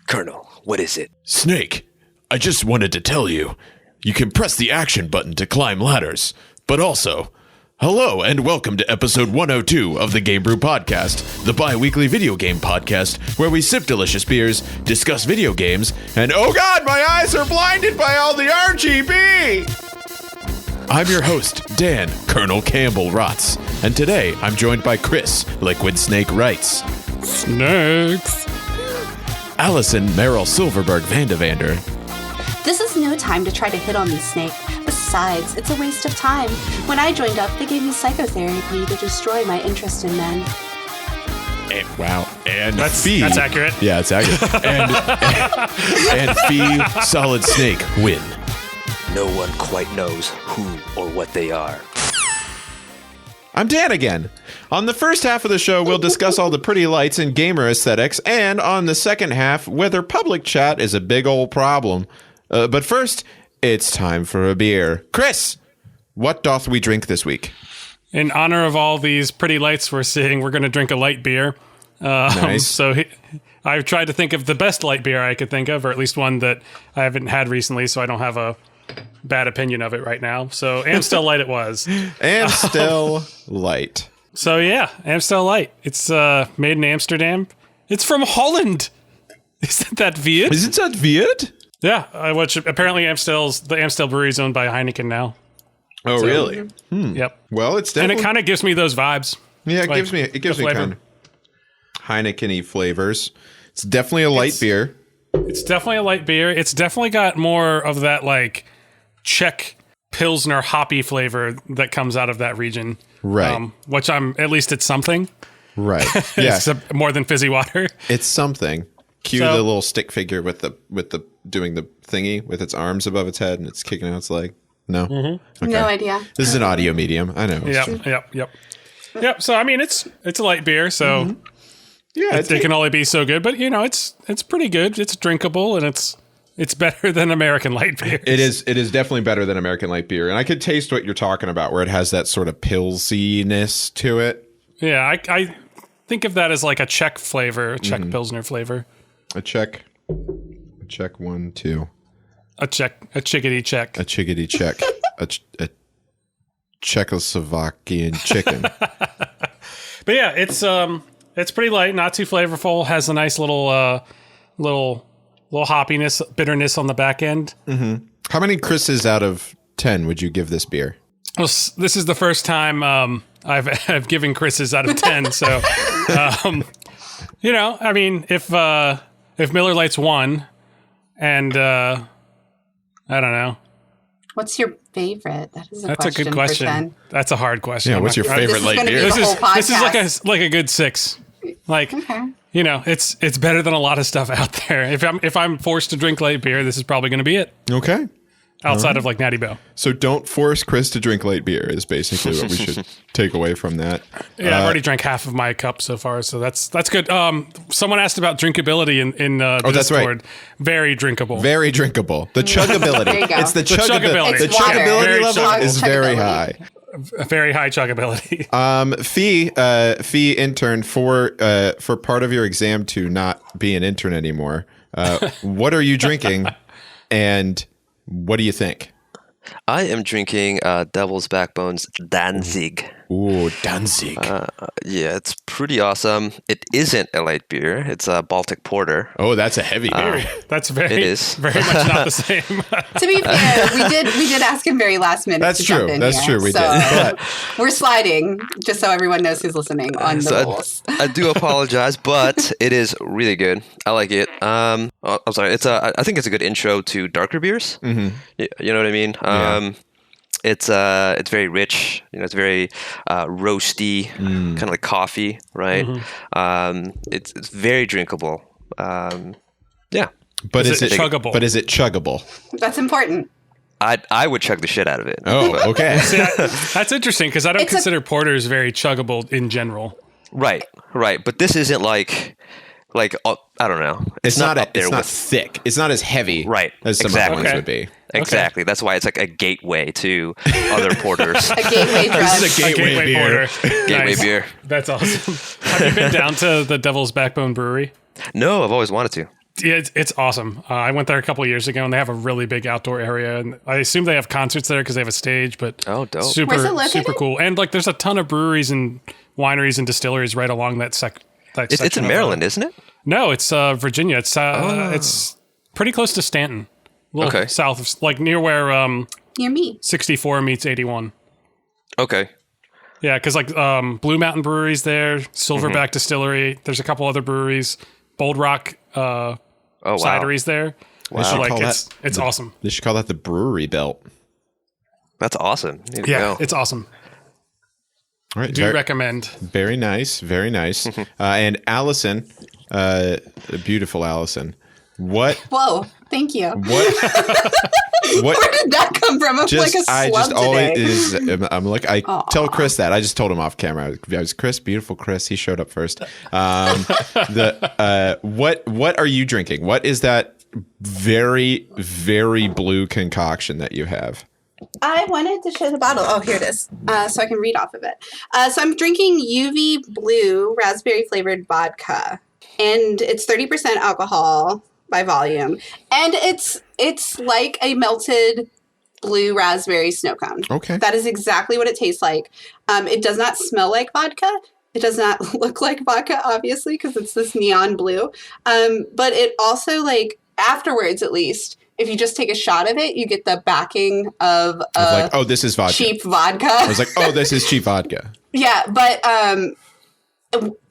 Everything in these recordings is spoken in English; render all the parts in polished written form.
Colonel, what is it? Snake, I just wanted to tell you, you can press the action button to climb ladders, but also, hello and welcome to episode 102 of the GameBrew Podcast, the bi-weekly video game podcast where we sip delicious beers, discuss video games, and oh god, my eyes are blinded by all the RGB! I'm your host, Dan, Colonel Campbell Rotz, and today I'm joined by Chris, Liquid Snake Wrights. Snakes. Allison, Meryl Silverberg Vandavander. This is no time to try to hit on me, Snake. Besides, it's a waste of time. When I joined up, they gave me psychotherapy to destroy my interest in men. Wow. And That's Fee. That's accurate. Yeah, it's accurate. and Fee, Solid Snake, win. No one quite knows who or what they are. I'm Dan again. On the first half of the show, we'll discuss all the pretty lights and gamer aesthetics, and on the second half, whether public chat is a big old problem. But first, it's time for a beer. Chris, what doth we drink this week? In honor of all these pretty lights we're seeing, we're going to drink a light beer. Nice. So I've tried to think of the best light beer I could think of, or at least one that I haven't had recently, so I don't have a bad opinion of it right now. So Amstel Light it was. Amstel Light. So yeah, Amstel Light. It's made in Amsterdam. It's from Holland. Isn't that weird? Isn't that weird? Yeah, which apparently the Amstel Brewery is owned by Heineken now. Oh, So, really? Yep. Well, it's And definitely... it kind of gives me those vibes. Yeah, it like, gives me flavor. kind of Heineken-y flavors. It's definitely a light beer. It's definitely a light beer. It's definitely got more of that like Czech Pilsner hoppy flavor that comes out of that region. Right. Which at least it's something. Right. Yeah. It's more than fizzy water. It's something. Cue So- the little stick figure with the doing the thingy with its arms above its head and it's kicking out its leg. No. Mm-hmm. Okay. No idea. This is an audio medium. I know. It's true. Yep. So I mean, it's a light beer, so Yeah. it can only be so good. But you know, it's pretty good. It's drinkable, and it's better than American light beer. It is definitely better than American light beer, and I could taste what you're talking about, where it has that sort of pilsiness to it. Yeah, I think of that as like a Czech flavor, a Czech Pilsner flavor. A Czech 1, 2. A chickadee Czech. A chickadee Czech. a Czechoslovakian chicken. But yeah, it's pretty light, not too flavorful. Has a nice little hoppiness, bitterness on the back end. Mm-hmm. How many Chris's out of 10 would you give this beer? Well, this is the first time I've given Chris's out of 10. So, you know, I mean, if Miller Lite's won, and I don't know. What's your favorite? That is That's a good question. For 10. That's a hard question. Yeah, what's your favorite light beer? This This is like a good 6. Like, you know, it's better than a lot of stuff out there. If I'm forced to drink light beer, this is probably going to be it. Okay. Outside of like Natty Bo. So don't force Chris to drink light beer is basically what we should take away from that. Yeah, I've already drank half of my cup so far, so that's good. Someone asked about drinkability in the that's Discord. right. Very drinkable. Very drinkable. The chuggability. There you go. It's the chuggability. The It's water. chuggability Very level chuggable. is very Chuggability. high. A very high chuggability. Fee intern for part of your exam to not be an intern anymore. What are you drinking, and what do you think? I am drinking Devil's Backbone's Danzig. Ooh, Danzig. Yeah, it's pretty awesome. It isn't a light beer. It's a Baltic Porter. Oh, that's a heavy beer. That's very It is. very much not the same. To be fair, we did ask him very last minute. That's to true. Jump in That's here, true. We so did. But we're sliding, just so everyone knows who's listening on the So rules. I do apologize, but it is really good. I like it. I'm sorry. I think it's a good intro to darker beers. Mm-hmm. You know what I mean? Yeah. It's very rich. You know, it's very roasty, kind of like coffee, right? Mm-hmm. It's very drinkable. Yeah, but Is it chuggable? But is it chuggable? That's important. I would chug the shit out of it. Oh, okay. That's interesting because I don't It's consider porters very chuggable in general. Right. But this isn't like I don't know. It's not up there it's not with thick. It's not as heavy, Right. as some Exactly. other ones Okay. would be. Exactly. That's why it's like a gateway to other porters. A gateway drug. This is a gateway beer. porter. Gateway Nice. beer. That's awesome. Have you been down to the Devil's Backbone Brewery? No, I've always wanted to. It's awesome. I went there a couple of years ago, and they have a really big outdoor area, and I assume they have concerts there because they have a stage. But dope. Where's it located? Super cool. And like, there's a ton of breweries and wineries and distilleries right along that section. It's in Maryland, isn't it? No, it's Virginia. It's pretty close to Stanton, a little south of, like near where Near me. 64 meets 81. Okay. Yeah, because like Blue Mountain Brewery's there, Silverback Distillery. There's a couple other breweries. Bold Rock Cidery's there. Wow. So like it's awesome. They should call that the brewery belt. That's awesome. Need to Yeah, go. it's awesome. All right, Do recommend. Very nice, very nice. And Allison, beautiful Allison. Whoa, thank you. What? Where did that come from? I'm like a slump today. I'm like, I tell Chris that. I just told him off camera. I was Chris, beautiful Chris. He showed up first. What are you drinking? What is that very, very blue concoction that you have? I wanted to show the bottle. Oh, here it is. So I can read off of it. So I'm drinking UV Blue raspberry flavored vodka, and it's 30% alcohol by volume, and it's like a melted blue raspberry snow cone. Okay, that is exactly what it tastes like. It does not smell like vodka. It does not look like vodka, obviously, because it's this neon blue. But it also, like, afterwards, at least, if you just take a shot of it, you get the backing of like, oh, this is vodka. Cheap vodka. I was like, oh, this is cheap vodka. Yeah, but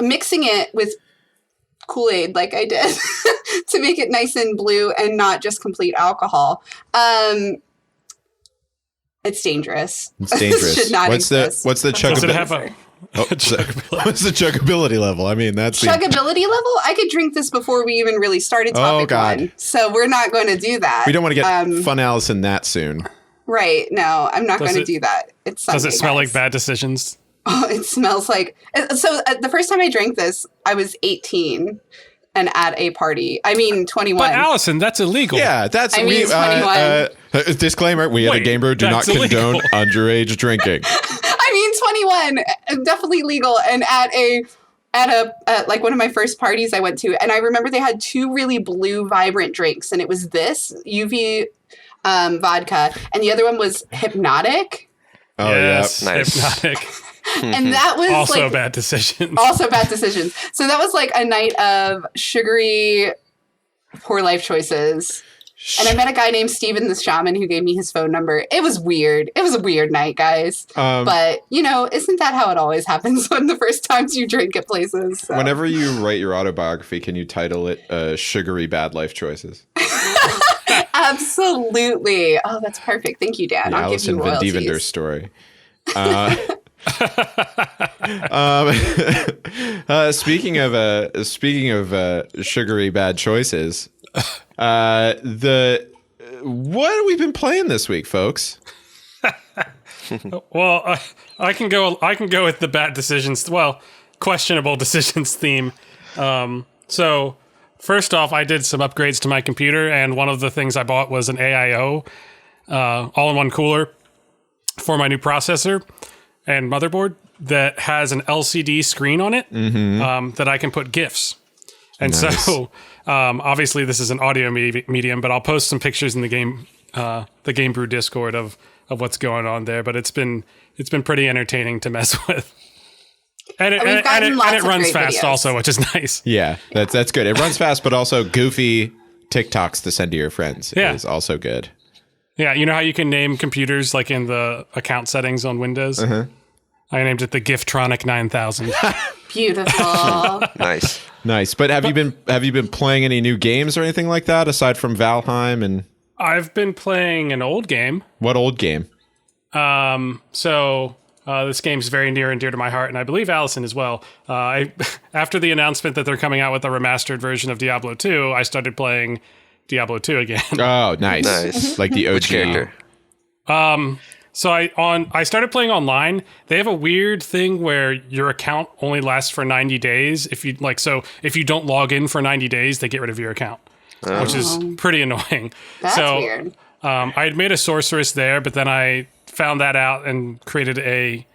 mixing it with Kool-Aid like I did to make it nice and blue and not just complete alcohol. It's dangerous. It's dangerous. Should not exist. What's the Does it have chuggability? a What's the chuggability level? I mean, that's chuggability level. I could drink this before we even really started topic one, so we're not going to do that. We don't want to get fun Allison that soon. Right? No, I'm not going to do that. It's Sunday, does it smell guys. like bad decisions? Oh, it smells like. So the first time I drank this, I was 18 and at a party. I mean, 21. But Allison, that's illegal. Yeah, that's. I mean, 21. Disclaimer: we at the GameBrew do not condone underage drinking. I mean, 21, definitely legal, and at like one of my first parties I went to, and I remember they had two really blue, vibrant drinks, and it was this UV vodka, and the other one was Hypnotic. Oh, yes, yeah, nice. Hypnotic. And that was also like, bad decisions. Also bad decisions. So that was like a night of sugary, poor life choices. And I met a guy named Steven the Shaman who gave me his phone number. It was weird. It was a weird night, guys. But, you know, isn't that how it always happens when the first times you drink at places? So. Whenever you write your autobiography, can you title it Sugary Bad Life Choices? Absolutely. Oh, that's perfect. Thank you, Dan. I'll Allison give you royalties. Van Dievender's story. Speaking of sugary bad choices, what have we been playing this week, folks? Well, I can go with the bad decisions. Well, questionable decisions theme. So first off, I did some upgrades to my computer, and one of the things I bought was an AIO all-in-one cooler for my new processor and motherboard that has an LCD screen on it that I can put GIFs. And so, obviously, this is an audio medium, but I'll post some pictures in the GameBrew Discord of what's going on there. But it's been pretty entertaining to mess with. And it runs fast also, which is nice. Yeah, that's good. It runs fast, but also goofy TikToks to send to your friends is also good. Yeah, you know how you can name computers like in the account settings on Windows? I named it the Giftronic 9000. Beautiful. Nice. But have you been playing any new games or anything like that aside from Valheim? And I've been playing an old game. What old game? This game's very near and dear to my heart, and I believe Allison as well. After the announcement that they're coming out with a remastered version of Diablo 2, I started playing Diablo 2 again. Oh, nice. Like the OG character. So I started playing online. They have a weird thing where your account only lasts for 90 days. If you don't log in for 90 days, they get rid of your account, which is pretty annoying. That's weird. I had made a sorceress there, but then I found that out and created a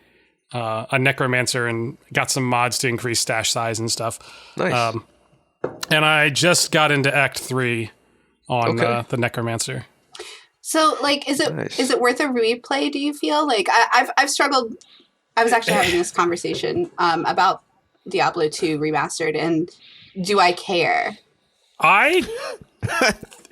necromancer and got some mods to increase stash size and stuff. Nice. And I just got into Act 3 on the Necromancer. So, like, is it worth a replay, do you feel? Like, I've struggled. I was actually having this conversation about Diablo 2 Remastered, and do I care?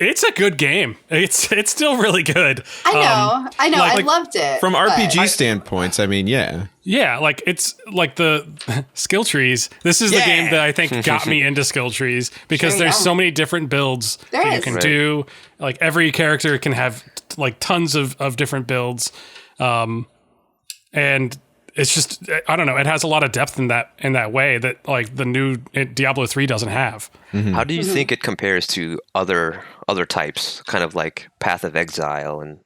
It's a good game. It's still really good. I know. I loved it. From RPG standpoints, I mean, yeah. Yeah, like it's like the skill trees. This is the game that I think got me into skill trees because there's so many different builds that you can do. Like every character can have like tons of different builds. And it's just, I don't know, it has a lot of depth in that way that like the new Diablo 3 doesn't have. Mm-hmm. How do you think it compares to other types, kind of like Path of Exile and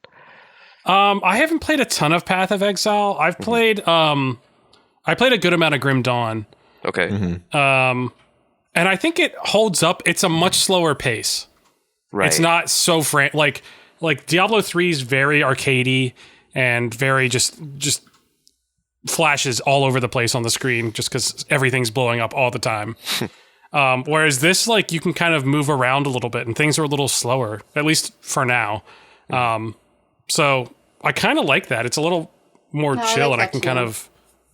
I haven't played a ton of Path of Exile. I've played I played a good amount of Grim Dawn. Okay. And I think it holds up. It's a much slower pace. Right. It's not so like Diablo 3 is very arcadey and very just flashes all over the place on the screen just because everything's blowing up all the time. Whereas this, like, you can kind of move around a little bit and things are a little slower, at least for now. So I kind of like that. It's a little more chill and I can kind of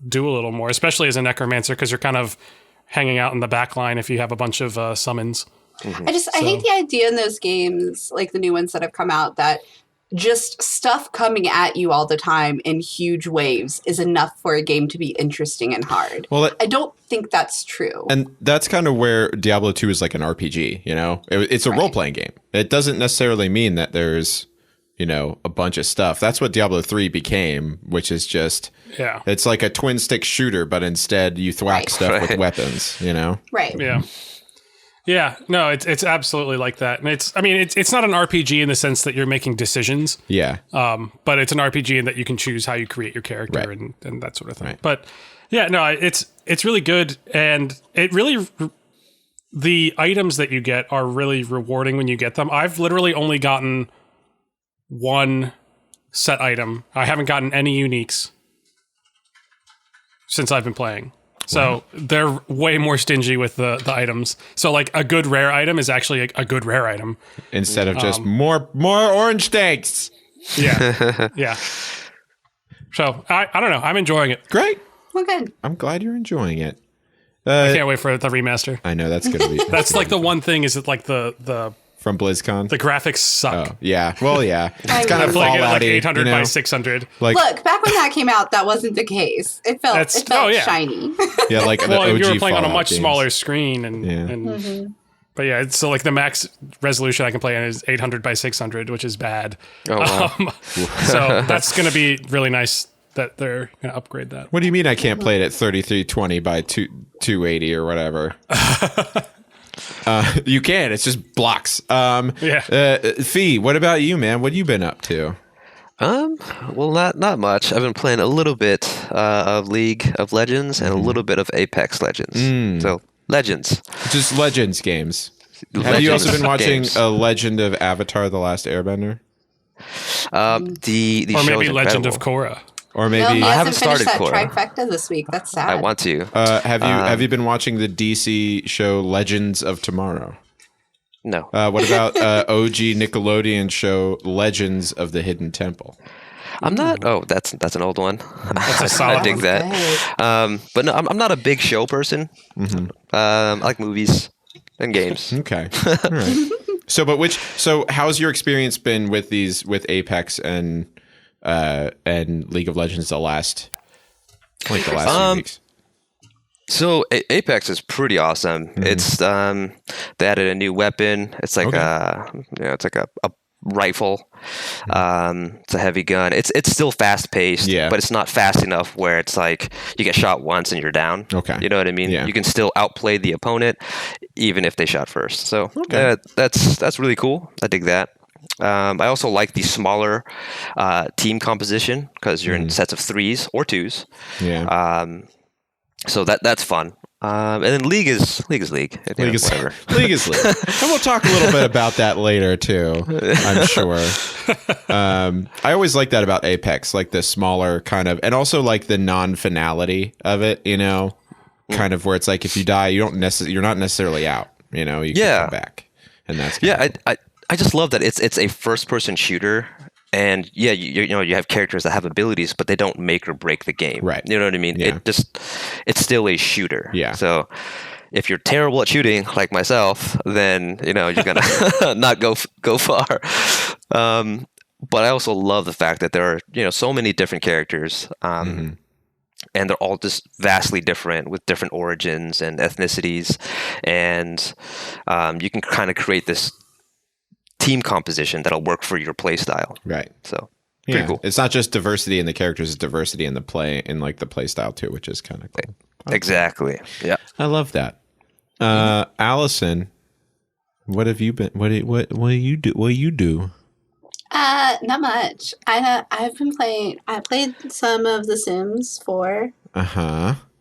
do a little more, especially as a necromancer, because you're kind of hanging out in the back line if you have a bunch of summons. I hate the idea in those games, like the new ones that have come out, that just stuff coming at you all the time in huge waves is enough for a game to be interesting and hard. Well, I don't think that's true. And that's kind of where Diablo 2 is like an RPG, you know? It's a role-playing game. It doesn't necessarily mean that there's, you know, a bunch of stuff. That's what Diablo 3 became, which is just... Yeah. It's like a twin-stick shooter, but instead you thwack stuff with weapons, you know? Right. Yeah. Yeah, no, it's absolutely like that. And it's not an RPG in the sense that you're making decisions. Yeah. But it's an RPG in that you can choose how you create your character and that sort of thing. Right. But yeah, no, it's really good. And it really, the items that you get are really rewarding when you get them. I've literally only gotten one set item. I haven't gotten any uniques since I've been playing. So they're way more stingy with the items. So like a good rare item is actually a good rare item. Instead of just more orange steaks. Yeah. Yeah. So I don't know. I'm enjoying it. Great. Well, good. I'm glad you're enjoying it. I can't wait for the remaster. I know that's going to be... That's like the one thing is that like the from BlizzCon? The graphics suck. Oh, yeah. Well, yeah. It's kind of like 800 by 600. Like, look, back when that came out, that wasn't the case. It felt shiny. Yeah, like the well, OG you were playing on a much games. smaller screen, and but yeah, it's, so like the max resolution I can play on is 800 by 600, which is bad. Oh, wow. So that's going to be really nice that they're going to upgrade that. What do you mean I can't play it at 3320 by 280 or whatever? You can. It's just blocks. Fee, what about you, man? What have you been up to? Well, not much. I've been playing a little bit of League of Legends and a little bit of Apex Legends. So Legends, just Legends games. Have you also been watching a Legend of Avatar: The Last Airbender? The or show maybe is Legend of incredible. Korra. Or maybe he I haven't hasn't finished started that Korra. trifecta this week. That's sad. I want to. have you been watching the DC show Legends of Tomorrow? No. What about OG Nickelodeon show Legends of the Hidden Temple? I'm not. Oh, that's an old one. That's a solid. I dig that. But no, I'm not a big show person. I like movies and games. Okay. All right. So how's your experience been with Apex and League of Legends the last few weeks? So Apex is pretty awesome. It's they added a new weapon. It's like it's like a rifle. It's a heavy gun. It's still fast paced, but it's not fast enough where it's like you get shot once and you're down. Okay, you know what I mean? Yeah. You can still outplay the opponent even if they shot first. So that's really cool. I dig that. I also like the smaller team composition because you're in sets of 3s or 2s. Yeah. So that's fun. And then League is League. League is League. And we'll talk a little bit about that later too, I'm sure. I always like that about Apex, like the smaller kind of, and also like the non-finality of it, you know, kind of where it's like if you die, you're not necessarily out. You know, you can come back, and that's cool. I just love that it's a first person shooter. And yeah, you know, you have characters that have abilities, but they don't make or break the game. Right. You know what I mean? Yeah. It's still a shooter. Yeah. So if you're terrible at shooting, like myself, then you know you're gonna not go far. But I also love the fact that there are, you know, so many different characters, and they're all just vastly different with different origins and ethnicities, and you can kind of create this team composition that'll work for your play style. Right. So pretty cool. It's not just diversity in the characters, it's diversity in the play, in like the play style too, which is kind of cool. Exactly. Yeah. I love that. Allison, what have you been? What do you do? What do you do? Not much. I've been playing. I played some of The Sims 4. So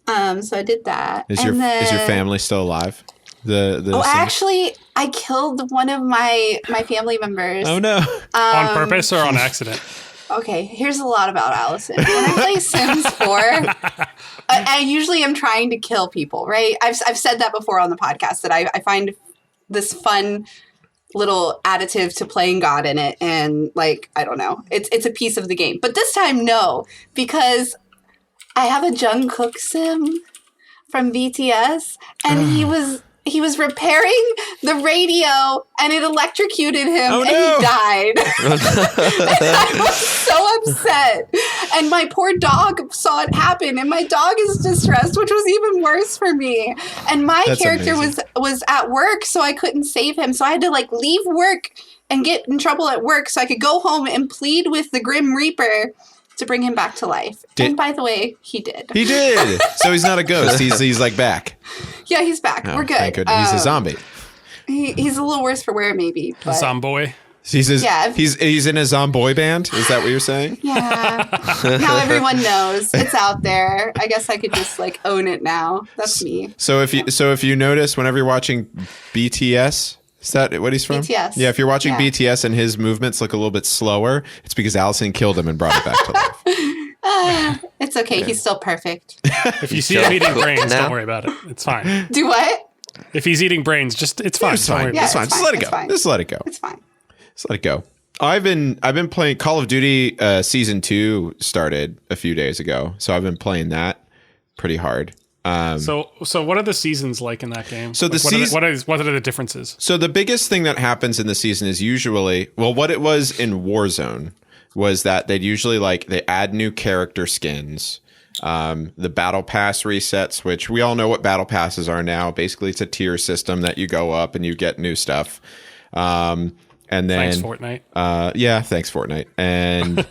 I did that. Is your family still alive? Actually, I killed one of my family members. Oh no! On purpose or on accident? Okay, here's a lot about Allison. When I play Sims 4, I usually am trying to kill people. Right? I've said that before on the podcast that I find this fun little additive to playing God in it, and like I don't know, it's a piece of the game. But this time, no, because I have a Jungkook sim from BTS, and he was repairing the radio, and it electrocuted him, and he died. And I was so upset. And my poor dog saw it happen, and my dog is distressed, which was even worse for me. And my character was at work, so I couldn't save him. So I had to like leave work and get in trouble at work so I could go home and plead with the Grim Reaper to bring him back to life. And by the way, he did. He did. So he's not a ghost. He's like back. Yeah, he's back. We're good. Thank goodness. He's a zombie. He's a little worse for wear, maybe. But Zomboy. He's in a zomboy band. Is that what you're saying? Yeah. Now everyone knows. It's out there. I guess I could just like own it now. That's me. So if you notice whenever you're watching BTS. Is that what he's from? BTS. Yeah, if you're watching BTS and his movements look a little bit slower, it's because Allison killed him and brought it back to life. It's okay. He's still perfect. If you see him eating brains, don't worry about it. It's fine. Do what? If he's eating brains, it's fine. It's fine. It's fine. Just let it go. Just let it go. It's fine. Just let it go. I've been playing Call of Duty Season 2 started a few days ago, so I've been playing that pretty hard. So what are the seasons like in that game? So what are the differences? So the biggest thing that happens in the season is usually, well, what it was in Warzone was that they'd usually they add new character skins. The battle pass resets, which we all know what battle passes are now. Basically, it's a tier system that you go up and you get new stuff. And then, thanks, Fortnite. Thanks, Fortnite. And,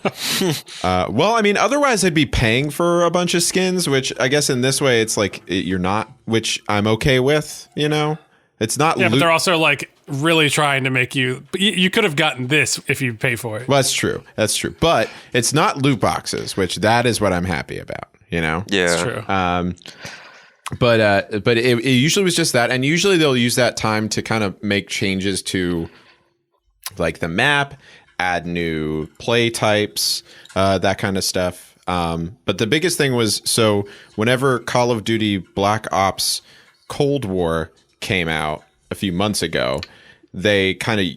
well, I mean, otherwise I'd be paying for a bunch of skins, which I guess in this way it's like you're not, which I'm okay with, you know? It's not but they're also like really trying to make you could have gotten this if you pay for it. Well, that's true. That's true. But it's not loot boxes, which that is what I'm happy about, you know? Yeah. It's true. But it usually was just that. And usually they'll use that time to kind of make changes to like the map, add new play types, that kind of stuff. But the biggest thing was, so whenever Call of Duty Black Ops Cold War came out a few months ago, they kind of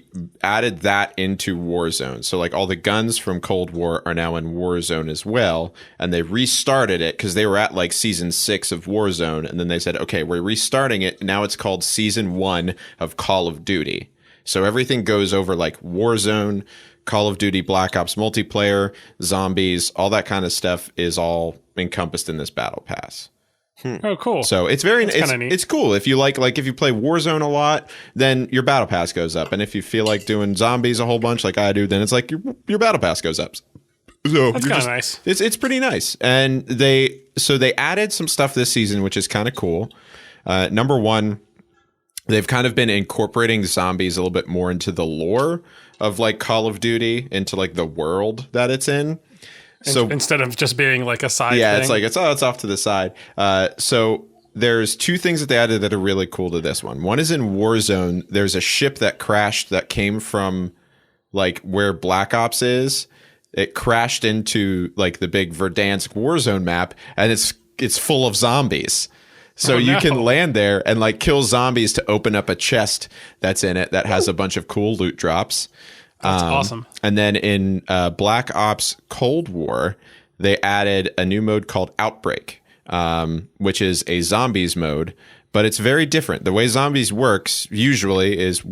added that into Warzone. So like all the guns from Cold War are now in Warzone as well. And they restarted it because they were at like season 6 of Warzone. And then they said, okay, we're restarting it. Now it's called season 1 of Call of Duty. So everything goes over like Warzone, Call of Duty, Black Ops multiplayer, zombies, all that kind of stuff is all encompassed in this battle pass. Oh, cool. So it's it's cool. If you like if you play Warzone a lot, then your battle pass goes up. And if you feel like doing zombies a whole bunch like I do, then it's like your battle pass goes up. So that's kind of nice. It's pretty nice. And they added some stuff this season, which is kind of cool. Number one, they've kind of been incorporating zombies a little bit more into the lore of like Call of Duty, into like the world that it's in. So instead of just being like a side thing. It's like it's off to the side. So there's two things that they added that are really cool to this one. One is in Warzone, there's a ship that crashed that came from like where Black Ops is. It crashed into like the big Verdansk Warzone map, and it's full of zombies. So you can land there and like kill zombies to open up a chest that's in it that has a bunch of cool loot drops. That's awesome. And then in Black Ops Cold War, they added a new mode called Outbreak, which is a zombies mode. But it's very different. The way zombies works usually is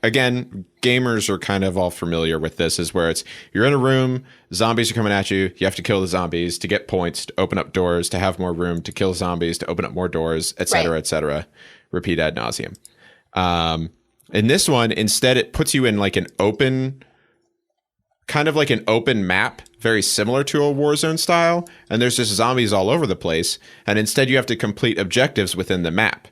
again, gamers are kind of all familiar with this, is where you're in a room, zombies are coming at you, you have to kill the zombies to get points, to open up doors, to have more room, to kill zombies, to open up more doors, et cetera, et cetera. Repeat ad nauseum. In this one, instead, it puts you in like an open, kind of like an open map, very similar to a Warzone style, and there's just zombies all over the place, and instead you have to complete objectives within the map.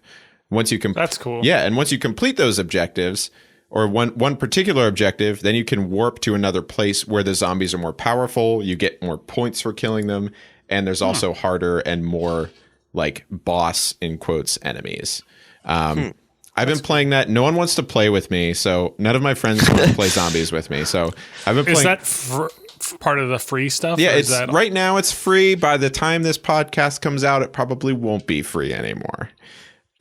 That's cool. Yeah, and once you complete those objectives, or one particular objective, then you can warp to another place where the zombies are more powerful, you get more points for killing them, and there's also harder and more, like, boss, in quotes, enemies. I've been playing that. No one wants to play with me, so none of my friends want to play zombies with me. So I've been playing. Is that part of the free stuff? Yeah, right now it's free. By the time this podcast comes out, it probably won't be free anymore.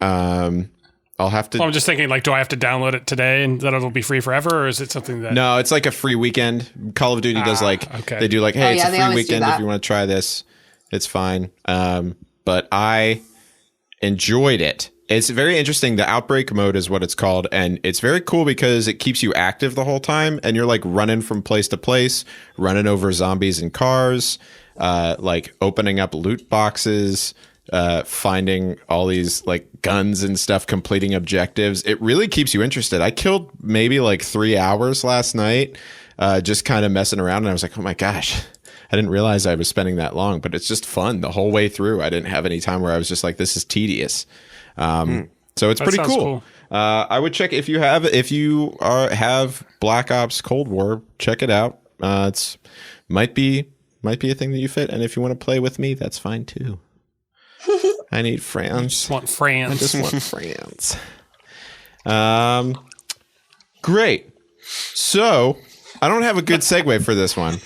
I'll have to. Well, I'm just thinking, like, do I have to download it today and then it'll be free forever, or is it something that? No, it's like a free weekend. Call of Duty does they do like, hey, it's a free weekend if you want to try this. It's fine. But I enjoyed it. It's very interesting. The Outbreak mode is what it's called, and it's very cool because it keeps you active the whole time, and you're like running from place to place, running over zombies and cars, like opening up loot boxes, finding all these like guns and stuff, completing objectives. It really keeps you interested. I killed maybe like 3 hours last night, just kind of messing around, and I was like, oh my gosh, I didn't realize I was spending that long, but it's just fun the whole way through. I didn't have any time where I was just like, this is tedious. So it's pretty cool. I would check if you have Black Ops Cold War, check it out. It's might be a thing that you fit, and if you want to play with me, that's fine too. I need friends. I just want friends. I just want friends. Great. So I don't have a good segue for this one.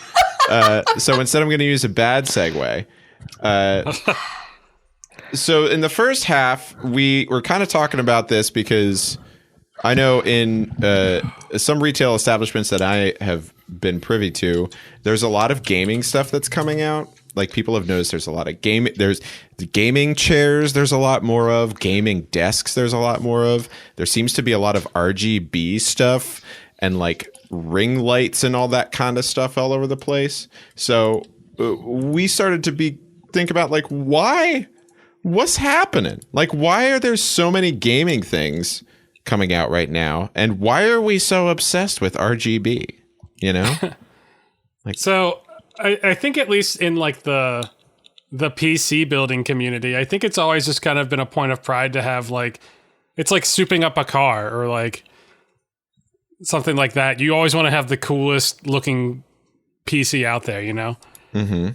So instead, I'm going to use a bad segue. So in the first half, we were kind of talking about this because I know in some retail establishments that I have been privy to, there's a lot of gaming stuff that's coming out. Like, people have noticed there's a lot of there's the gaming chairs, there's a lot more of gaming desks, there's a lot more of. There seems to be a lot of RGB stuff and like ring lights and all that kind of stuff all over the place. So we started to think about like, what's happening? Like, why are there so many gaming things coming out right now? And why are we so obsessed with RGB? You know? So I think at least in like the PC building community, I think it's always just kind of been a point of pride to have like, it's like souping up a car or like something like that. You always want to have the coolest looking PC out there, you know? Mm-hmm.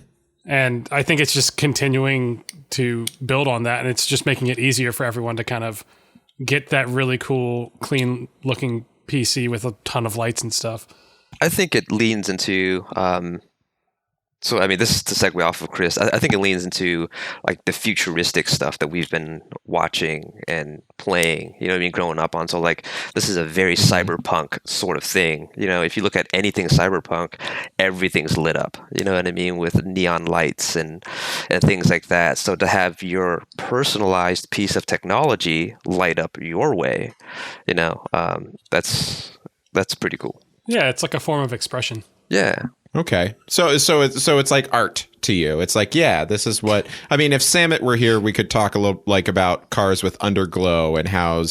And I think it's just continuing to build on that, and it's just making it easier for everyone to kind of get that really cool, clean-looking PC with a ton of lights and stuff. I think it leans into so, I mean, this is to segue off of Chris. I think it leans into like the futuristic stuff that we've been watching and playing, you know what I mean, growing up on. So like, this is a very cyberpunk sort of thing. You know, if you look at anything cyberpunk, everything's lit up, you know what I mean, with neon lights and things like that. So to have your personalized piece of technology light up your way, you know, that's pretty cool. Yeah, it's like a form of expression. Yeah. Okay. So it's like art to you. It's like, yeah, this is what I mean, if Samit were here, we could talk a little like about cars with underglow and how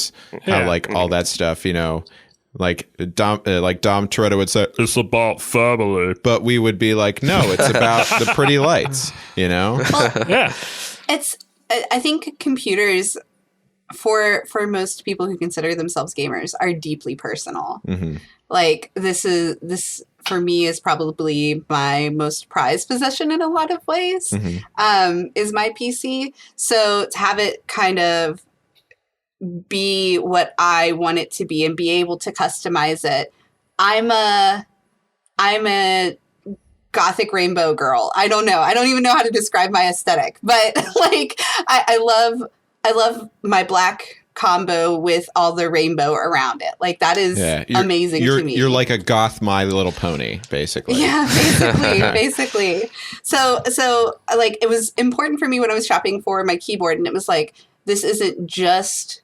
like all that stuff, you know, like Dom Toretto would say, it's about family. But we would be like, no, it's about the pretty lights, you know? Well, yeah. I think computers for most people who consider themselves gamers are deeply personal. Mm-hmm. Like this for me is probably my most prized possession in a lot of ways, is my PC. So to have it kind of be what I want it to be and be able to customize it. I'm a gothic rainbow girl. I don't know. I don't even know how to describe my aesthetic, but like I my black combo with all the rainbow around it. Like that is amazing to me. You're like a goth My Little Pony, basically. Yeah, basically. So like it was important for me when I was shopping for my keyboard, and it was like, this isn't just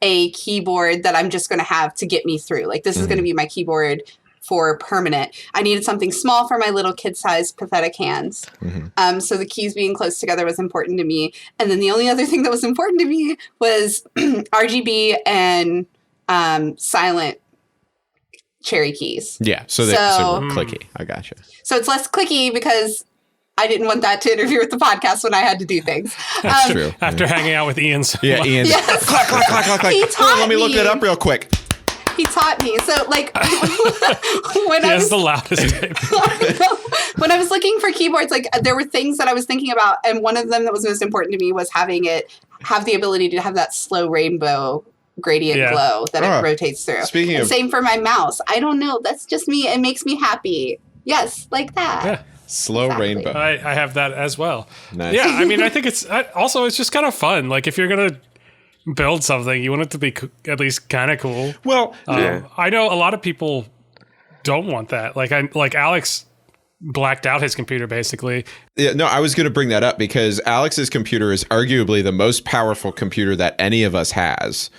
a keyboard that I'm just going to have to get me through. Like this is going to be my keyboard for permanent. I needed something small for my little kid-sized pathetic hands. So the keys being close together was important to me. And then the only other thing that was important to me was RGB and silent cherry keys. Yeah, so they're clicky. I gotcha. So it's less clicky because I didn't want that to interfere with the podcast when I had to do things. That's true. After hanging out with Ian so much. Ian. Yes. Clack. He taught Let me look that up real quick. He taught me. So, like, when He has the loudest tape. when I was looking for keyboards, like, there were things that I was thinking about, and one of them that was most important to me was have the ability to have that slow rainbow gradient glow that it rotates through. Same for my mouse. I don't know. That's just me. It makes me happy. Yes, like that. Yeah. Slow rainbow. I have that as well. Nice. Yeah, I mean, I think it's just kind of fun. Like, if you're going to build something, you want it to be at least kind of cool. Well, I know a lot of people don't want that. Like Alex blacked out his computer basically. Yeah, no, I was going to bring that up because Alex's computer is arguably the most powerful computer that any of us has.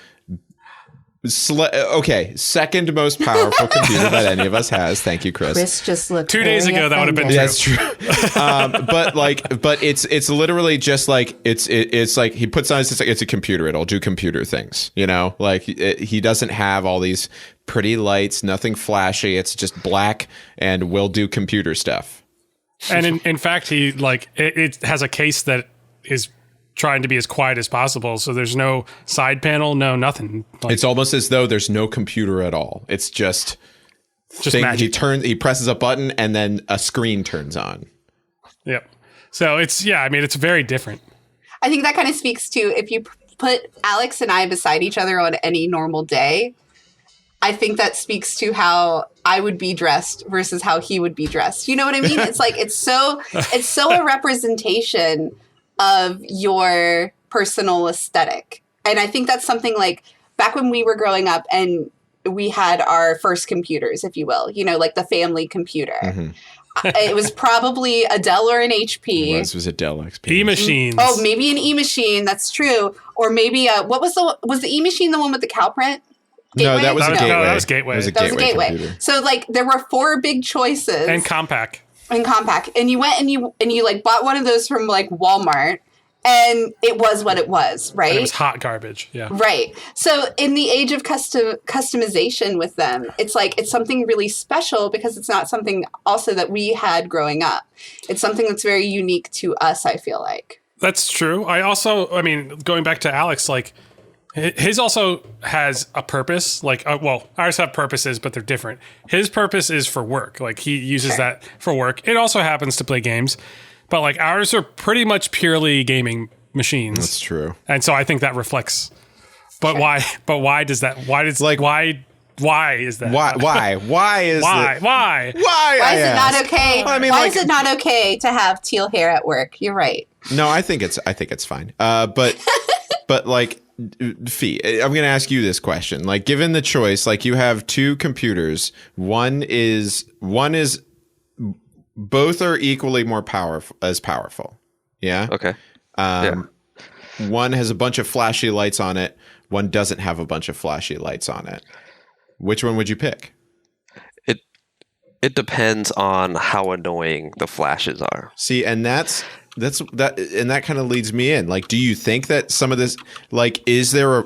Second most powerful computer that any of us has. Thank you, Chris. Chris just looked 2 days ago. That would have been true. That's true. But it's literally just like it's like he puts on it's a computer. It'll do computer things. You know, like he doesn't have all these pretty lights, nothing flashy. It's just black and will do computer stuff. And in fact, it has a case that is trying to be as quiet as possible, so there's no side panel, no nothing. It's almost as though there's no computer at all. It's just magic. He presses a button and then a screen turns on. Yep. So it's very different. I think that kind of speaks to if you put Alex and I beside each other on any normal day, I think that speaks to how I would be dressed versus how he would be dressed. You know what I mean? It's like it's so a representation of your personal aesthetic. And I think that's something like back when we were growing up and we had our first computers, if you will, you know, like the family computer. It was probably a Dell or an HP. It was a Dell XP. E-machines. Oh, maybe an E-machine. That's true. Or maybe was the E-machine the one with the cow print? Gateway? No, that was a Gateway. No, that was Gateway. That was a Gateway. Computer. So like there were 4 big choices. And Compaq. And you went and you like bought one of those from like Walmart, and it was what it was, right? And it was hot garbage, yeah. Right. So in the age of customization with them, it's like it's something really special because it's not something also that we had growing up. It's something that's very unique to us, I feel like. That's true. Going back to Alex, like his also has a purpose. Like, ours have purposes, but they're different. His purpose is for work. Like he uses that for work. It also happens to play games, but like ours are pretty much purely gaming machines. That's true. And so I think that reflects. But why? But why does that? Why is that? Why is it not okay? Why is it not okay to have teal hair at work? You're right. No, I think it's fine. But like. Fee, I'm going to ask you this question. Like, given the choice, like you have 2 computers, one is both are equally more powerful. Yeah. Okay. One has a bunch of flashy lights on it. One doesn't have a bunch of flashy lights on it. Which one would you pick? It depends on how annoying the flashes are. See, and that kind of leads me in. Like, do you think that some of this, like, is there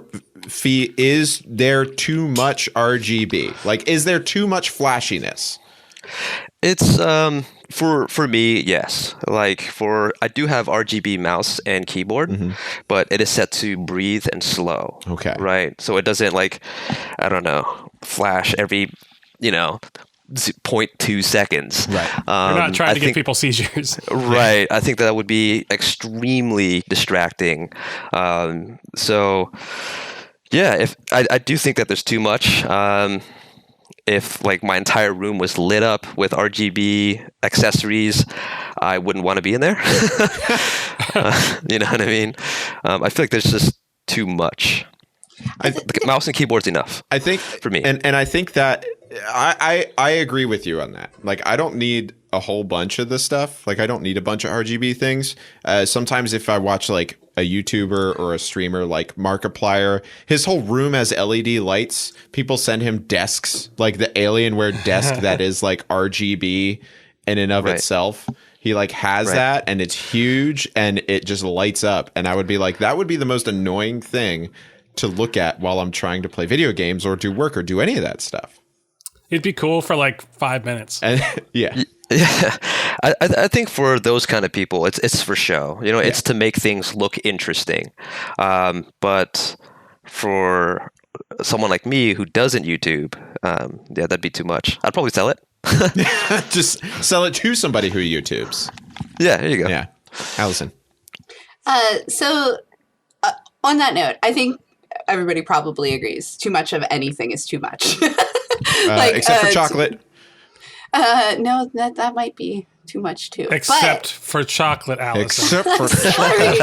too much RGB? Like, is there too much flashiness? It's for me, yes. Like I do have RGB mouse and keyboard, but it is set to breathe and slow. Okay. Right. So it doesn't flash every, 0.2 seconds. Right. You're not trying to give people seizures. Right. I think that would be extremely distracting. So, yeah, if I do think that there's too much. if like my entire room was lit up with RGB accessories, I wouldn't want to be in there. You know what I mean? I feel like there's just too much. Mouse and keyboard's enough. I think for me, and I think that I agree with you on that. Like, I don't need a whole bunch of this stuff. Like, I don't need a bunch of RGB things. Sometimes if I watch like a YouTuber or a streamer like Markiplier, his whole room has LED lights. People send him desks, like the Alienware desk that is like RGB in and of itself. He like has that, and it's huge, and it just lights up. And I would be like, that would be the most annoying thing to look at while I'm trying to play video games or do work or do any of that stuff. It'd be cool for like 5 minutes. And yeah. I think for those kind of people, it's for show. You know, it's to make things look interesting. But for someone like me who doesn't YouTube, that'd be too much. I'd probably sell it. Just sell it to somebody who YouTubes. Yeah, there you go. Yeah. Allison. So on that note, I think everybody probably agrees too much of anything is too much. Except for chocolate. No, that might be too much too. Except for chocolate, Allison. Except for Sorry.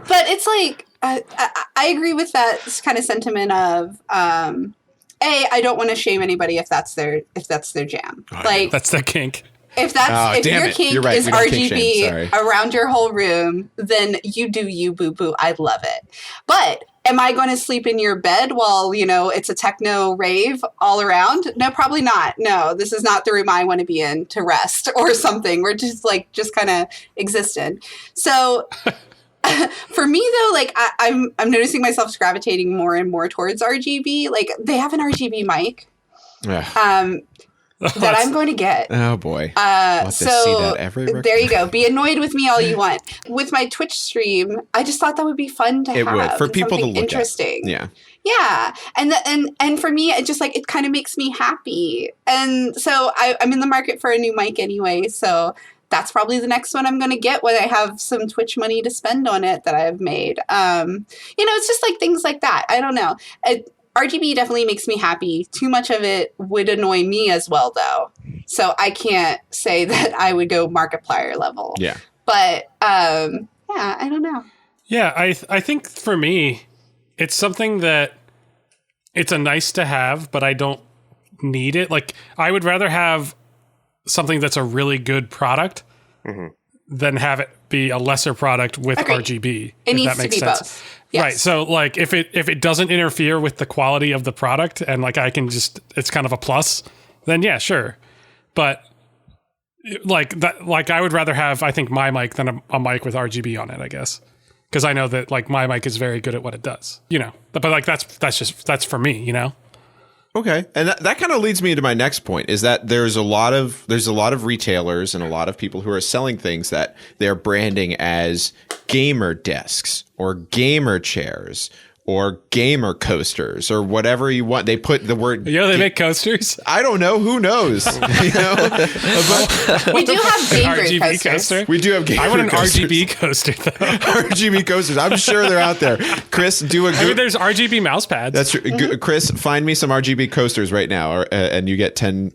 But it's like I agree with that kind of sentiment of I don't want to shame anybody if that's their jam. Like, that's their kink. If your kink is RGB around your whole room, then you do you, boo boo. I love it. But am I going to sleep in your bed while, it's a techno rave all around? No, probably not. No, this is not the room I want to be in to rest or something. We're just kind of existed. So for me though, like I'm noticing myself gravitating more and more towards RGB. Like, they have an RGB mic. That I'm going to get. Oh boy. We'll have to see that every record. There you go. Be annoyed with me all you want. With my Twitch stream, I just thought that would be fun to have. It would, for people to look interesting. at. Yeah. Yeah. And for me, it just it kind of makes me happy. And so I'm in the market for a new mic anyway. So that's probably the next one I'm going to get when I have some Twitch money to spend on it that I've made. It's just like things like that. I don't know. RGB definitely makes me happy. Too much of it would annoy me as well, though. So I can't say that I would go Markiplier level. Yeah. But, I don't know. Yeah, I think for me, it's something that it's a nice to have, but I don't need it. Like, I would rather have something that's a really good product than have it be a lesser product with RGB. It needs to be both. Yes. Right. So like if it doesn't interfere with the quality of the product and like I can just, it's kind of a plus, then yeah, sure. But like that, like I would rather have, I think, my mic than a mic with RGB on it, I guess. Because I know that like my mic is very good at what it does, but like that's for me, Okay. And that kind of leads me into my next point, is that there's a lot of retailers and a lot of people who are selling things that they're branding as gamer desks or gamer chairs or gamer coasters or whatever you want. They put the word... they make coasters? I don't know. Who knows? We do have GameBrew coasters. We do have GameBrew I want an coasters. RGB coaster, though. RGB coasters. I'm sure they're out there. Chris, do a good... I mean, there's RGB mouse pads. That's true. Chris, find me some RGB coasters right now, and you get 10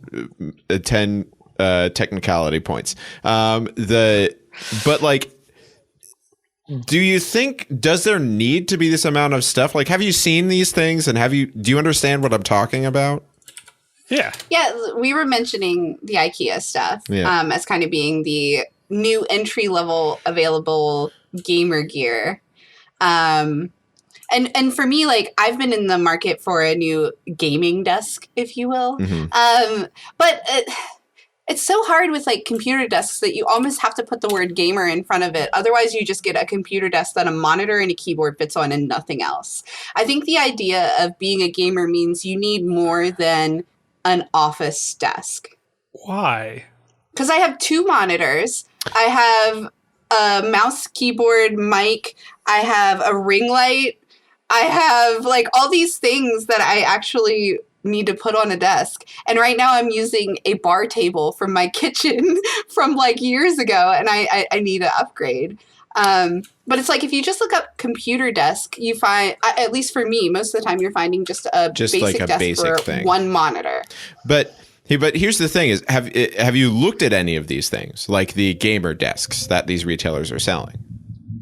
technicality points. But like... Do you think, does there need to be this amount of stuff? Like, have you seen these things and do you understand what I'm talking about? Yeah. Yeah, we were mentioning the IKEA stuff as kind of being the new entry level available gamer gear. And for me, like, I've been in the market for a new gaming desk, if you will. But it's so hard with like computer desks that you almost have to put the word gamer in front of it. Otherwise, you just get a computer desk that a monitor and a keyboard fits on and nothing else. I think the idea of being a gamer means you need more than an office desk. Why? Because I have 2 monitors. I have a mouse, keyboard, mic. I have a ring light. I have like all these things that I actually need to put on a desk. And right now I'm using a bar table from my kitchen from like years ago, and I need to upgrade. But it's like if you just look up computer desk, you find, at least for me, most of the time you're finding just a basic like a desk basic for thing. one monitor. But here's the thing: is have you looked at any of these things, like the gamer desks that these retailers are selling?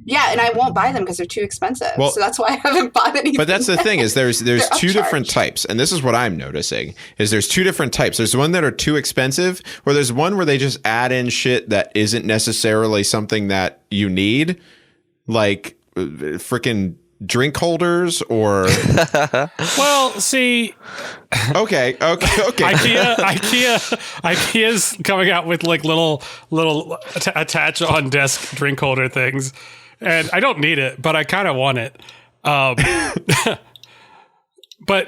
Yeah, and I won't buy them because they're too expensive. Well, so that's why I haven't bought anything. But that's the thing is there's two different types, and this is what I'm noticing is there's two different types. There's one that are too expensive, or there's one where they just add in shit that isn't necessarily something that you need, like freaking drink holders or. Well, see. Okay. IKEA's coming out with like little attach on desk drink holder things, and I don't need it, but I kind of want it. But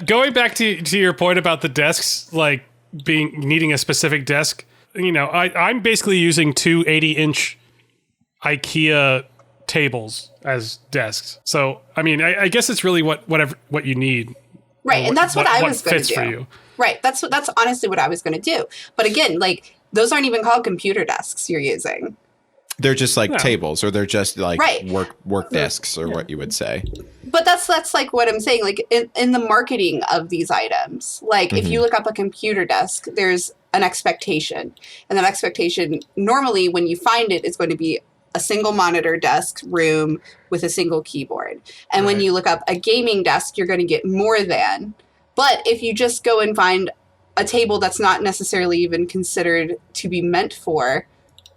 going back to your point about the desks, like needing a specific desk, I'm basically using two 80-inch IKEA tables as desks. So I mean, I guess it's really what you need. Right, and that's what I was going to do. For you. Right, that's honestly what I was going to do. But again, like those aren't even called computer desks you're using. They're just like tables, or they're just like right. work desks, or what you would say. But that's like what I'm saying. Like in the marketing of these items, like if you look up a computer desk, there's an expectation, and that expectation normally when you find it is going to be a single monitor desk room with a single keyboard. And when you look up a gaming desk, you're going to get more than. But if you just go and find a table that's not necessarily even considered to be meant for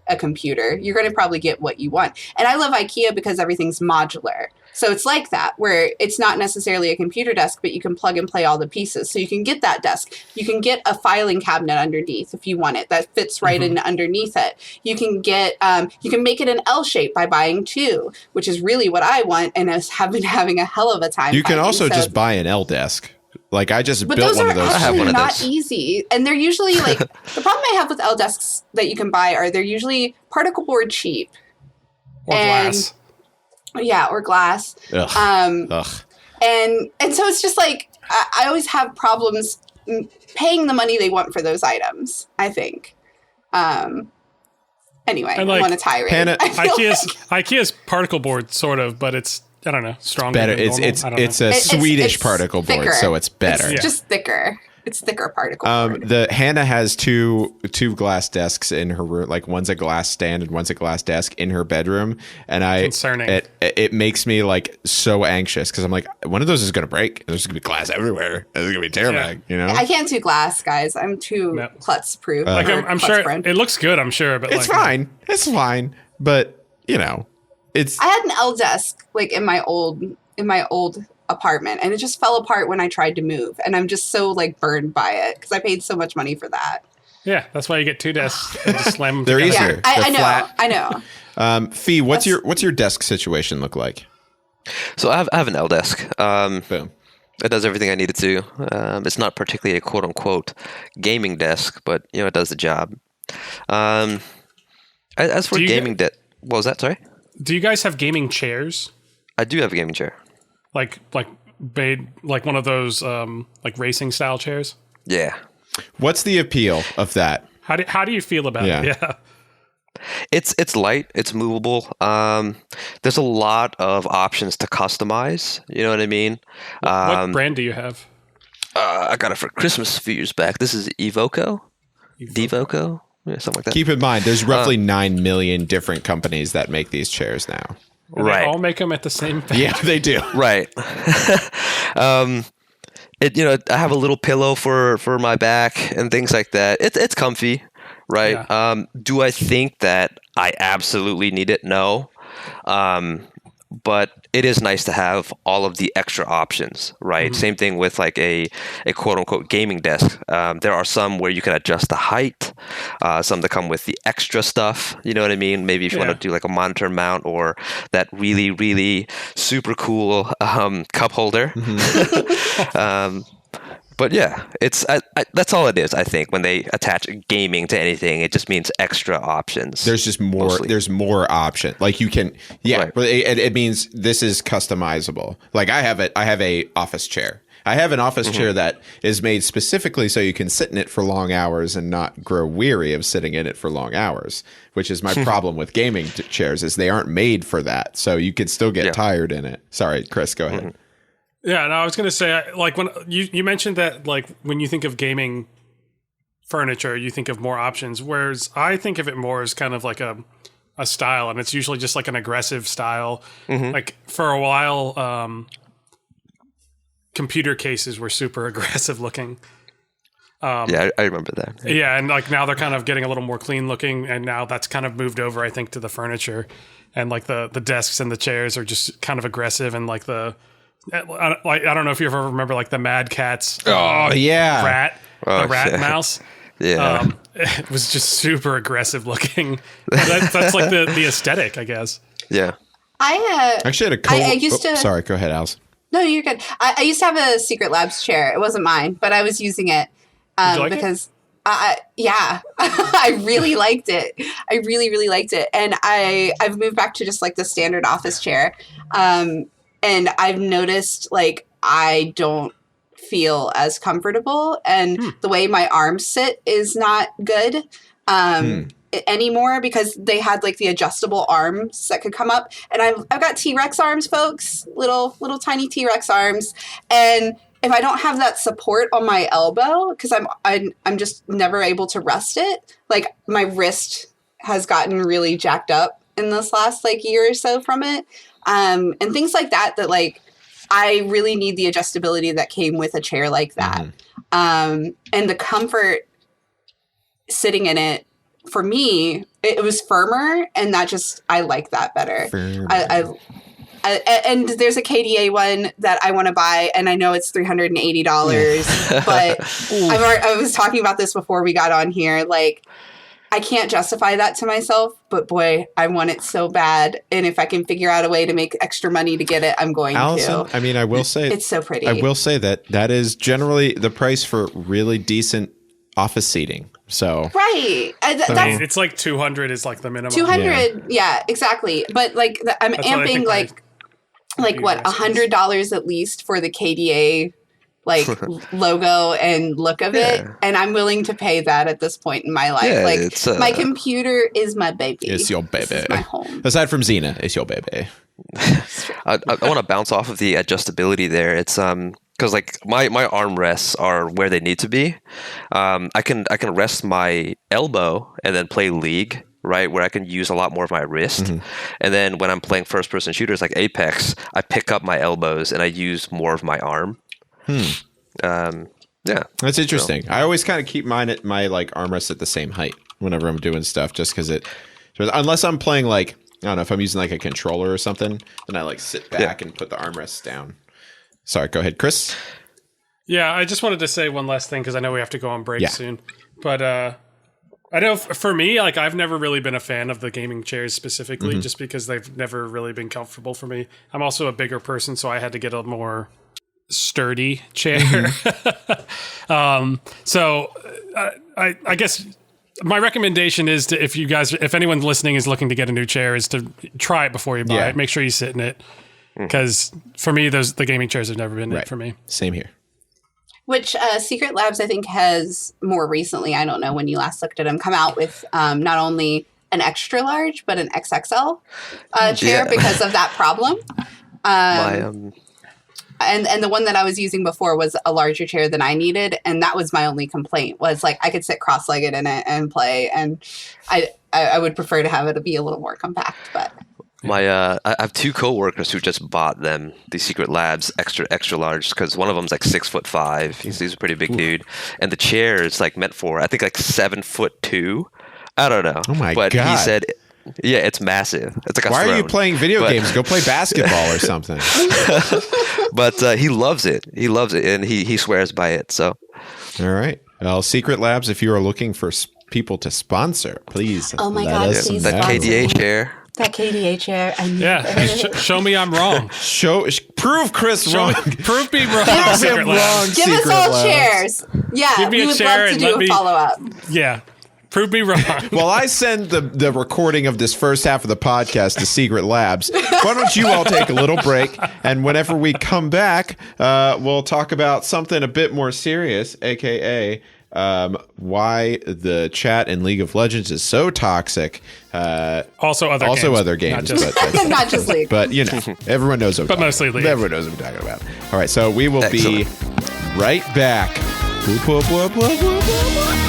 a computer, you're going to probably get what you want. And I love IKEA because everything's modular. So it's like that, where it's not necessarily a computer desk, but you can plug and play all the pieces. So you can get that desk. You can get a filing cabinet underneath if you want it. That fits right in underneath it. You can get, you can make it an L shape by buying two, which is really what I want, and have been having a hell of a time. You can also just buy an L desk. Like I just built one of those. But those are actually not those. easy, and they're usually like the problem I have with L desks that you can buy are they're usually particle board cheap or glass. Yeah, or glass. Ugh. And so it's just like I always have problems paying the money they want for those items, I think. Anyway, I want a tirade. Hannah, IKEA's particle board, sort of, but it's, I don't know, stronger. Better. Than normal. It's a Swedish particle board, thicker. so it's better. It's just thicker. It's thicker particle board. The Hannah has two glass desks in her room. Like one's a glass stand and one's a glass desk in her bedroom. And concerning. It makes me like so anxious because I'm like, one of those is going to break. There's going to be glass everywhere. It's going to be terrifying. You know, I can't do glass, guys. I'm too klutz proof. Like I'm sure it looks good. I'm sure, but it's fine. It's fine. But it's. I had an L desk like in my old apartment, and it just fell apart when I tried to move, and I'm just so like burned by it because I paid so much money for that. Yeah, that's why you get two desks and just slam them They're together. easier. Yeah, I know. Fee, what's your desk situation look like? So I have an L desk. Boom. It does everything I need it to. It's not particularly a quote unquote gaming desk, but it does the job. As for gaming what was that? Sorry. Do you guys have gaming chairs? I do have a gaming chair. Like one of those like racing style chairs? Yeah. What's the appeal of that? How do you feel about it? Yeah. It's light, it's movable. There's a lot of options to customize. You know what I mean? What brand do you have? I got it for Christmas a few years back. This is Devoco? Yeah, something like that. Keep in mind, there's roughly 9 million different companies that make these chairs now. And they all make them at the same time. Yeah, they do. Right. I have a little pillow for my back and things like that. It's comfy, right? Yeah. Do I think that I absolutely need it? No. But it is nice to have all of the extra options, right? Mm-hmm. Same thing with like a quote unquote gaming desk. There are some where you can adjust the height, some that come with the extra stuff. You know what I mean? Maybe if you want to do like a monitor mount or that really, really super cool cup holder. Mm-hmm. But yeah, it's that's all it is. I think when they attach gaming to anything, it just means extra options. There's just more. Mostly. There's more option. Like you can, right. But it means this is customizable. Like I have a office chair, I have an office chair that is made specifically so you can sit in it for long hours and not grow weary of sitting in it for long hours, which is my problem with gaming chairs is they aren't made for that. So you can still get tired in it. Sorry, Chris, go ahead. Yeah, no, I was going to say, like, when you mentioned that, like, when you think of gaming furniture, you think of more options, whereas I think of it more as kind of like a style, and it's usually just like an aggressive style. Like, for a while, computer cases were super aggressive looking. I remember that. Yeah, and like now they're kind of getting a little more clean looking, and now that's kind of moved over, I think, to the furniture, and like the desks and the chairs are just kind of aggressive, and like I don't know if you ever remember like the Mad Catz. Rat mouse. Yeah, it was just super aggressive looking. That's like the aesthetic, I guess. Yeah. I actually had a I used to. Sorry, go ahead, Alice. No, you're good. I used to have a Secret Labs chair. It wasn't mine, but I was using it because I really liked it. I really, really liked it. And I've moved back to just like the standard office chair. And I've noticed like I don't feel as comfortable, and the way my arms sit is not good anymore, because they had like the adjustable arms that could come up, and I've got T-Rex arms, folks, little tiny T-Rex arms, and if I don't have that support on my elbow, because I'm just never able to rest it, like my wrist has gotten really jacked up in this last like year or so from it, and things like that like I really need the adjustability that came with a chair like that. And the comfort sitting in it, for me, it was firmer, and that just, I like that better. And there's a KDA one that I want to buy, and I know it's $380, but I was talking about this before we got on here, like, I can't justify that to myself, but boy, I want it so bad. And if I can figure out a way to make extra money to get it, I'm going Allison, to. I mean, I will say it's so pretty. I will say that is generally the price for really decent office seating. So right, it's like 200 is like the minimum. 200, yeah exactly. But like I'm amping like what $100 at least for the KDA like logo and look of it, and I'm willing to pay that at this point in my life. Like my computer is my baby. It's your baby. This is my home. Aside from Xena, it's your baby. I want to bounce off of the adjustability there. It's because like my armrests are where they need to be. I can rest my elbow and then play League, right, where I can use a lot more of my wrist. And then when I'm playing first person shooters like Apex, I pick up my elbows and I use more of my arm. Yeah, that's interesting. I always kind of keep mine at my like armrest at the same height whenever I'm doing stuff, just because unless I'm playing like, I don't know, if I'm using like a controller or something, then I like sit back and put the armrests down. Sorry, go ahead, Chris. Yeah, I just wanted to say one last thing because I know we have to go on break soon. But I know for me, like I've never really been a fan of the gaming chairs specifically, just because they've never really been comfortable for me. I'm also a bigger person, so I had to get a more sturdy chair. So I guess my recommendation is to, if anyone listening is looking to get a new chair, is to try it before you buy it. Make sure you sit in it, because for me, the gaming chairs have never been it for me. Same here. Which Secret Labs, I think, has more recently, I don't know when you last looked at them, come out with not only an extra large, but an XXL chair because of that problem. And the one that I was using before was a larger chair than I needed, and that was my only complaint, was like I could sit cross-legged in it and play, and I would prefer to have it be a little more compact. But I have two coworkers who just bought the Secret Labs extra large, because one of them's like 6'5". He's a pretty big dude, and the chair is like meant for I think like 7'2". I don't know. Oh my god! But he said. Yeah, it's massive. It's like a Why throne. are you playing video games? Go play basketball or something. But he loves it. He loves it, and he swears by it. So, all right. Well, Secret Labs, if you are looking for people to sponsor, please. Oh my God, please that KDA chair. That KDA chair. Show me I'm wrong. Prove Chris wrong. Prove me wrong. Give us all chairs. Yeah, give me we a would chair love to and do a follow up. Yeah. Prove me wrong. Well, I send the recording of this first half of the podcast to Secret Labs. Why don't you all take a little break? And whenever we come back, we'll talk about something a bit more serious, a.k.a. Why the chat in League of Legends is so toxic. Also other games. Not just League. But, you know, everyone knows what mostly League. Everyone knows what I'm talking about. All right, so we will be right back. Whoop, whoop, whoop, whoop, whoop, whoop.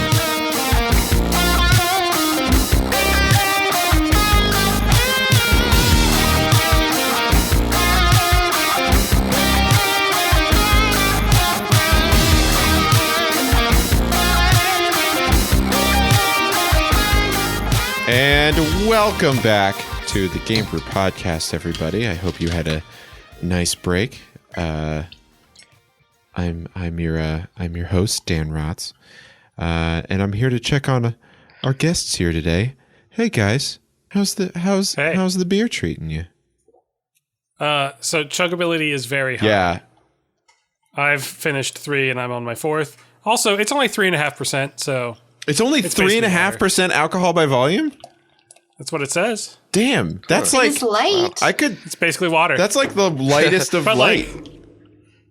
And welcome back to the GameBrew Podcast, everybody. I hope you had a nice break. I'm your host, Dan Rotz, and I'm here to check on our guests here today. Hey guys, how's the beer treating you? So chuggability is very high. Yeah, I've finished 3 and I'm on my 4th. Also, it's only 3.5%, so it's only 3.5% alcohol by volume. That's what it says. Damn, that's It's light. It's basically water. That's like the lightest of light.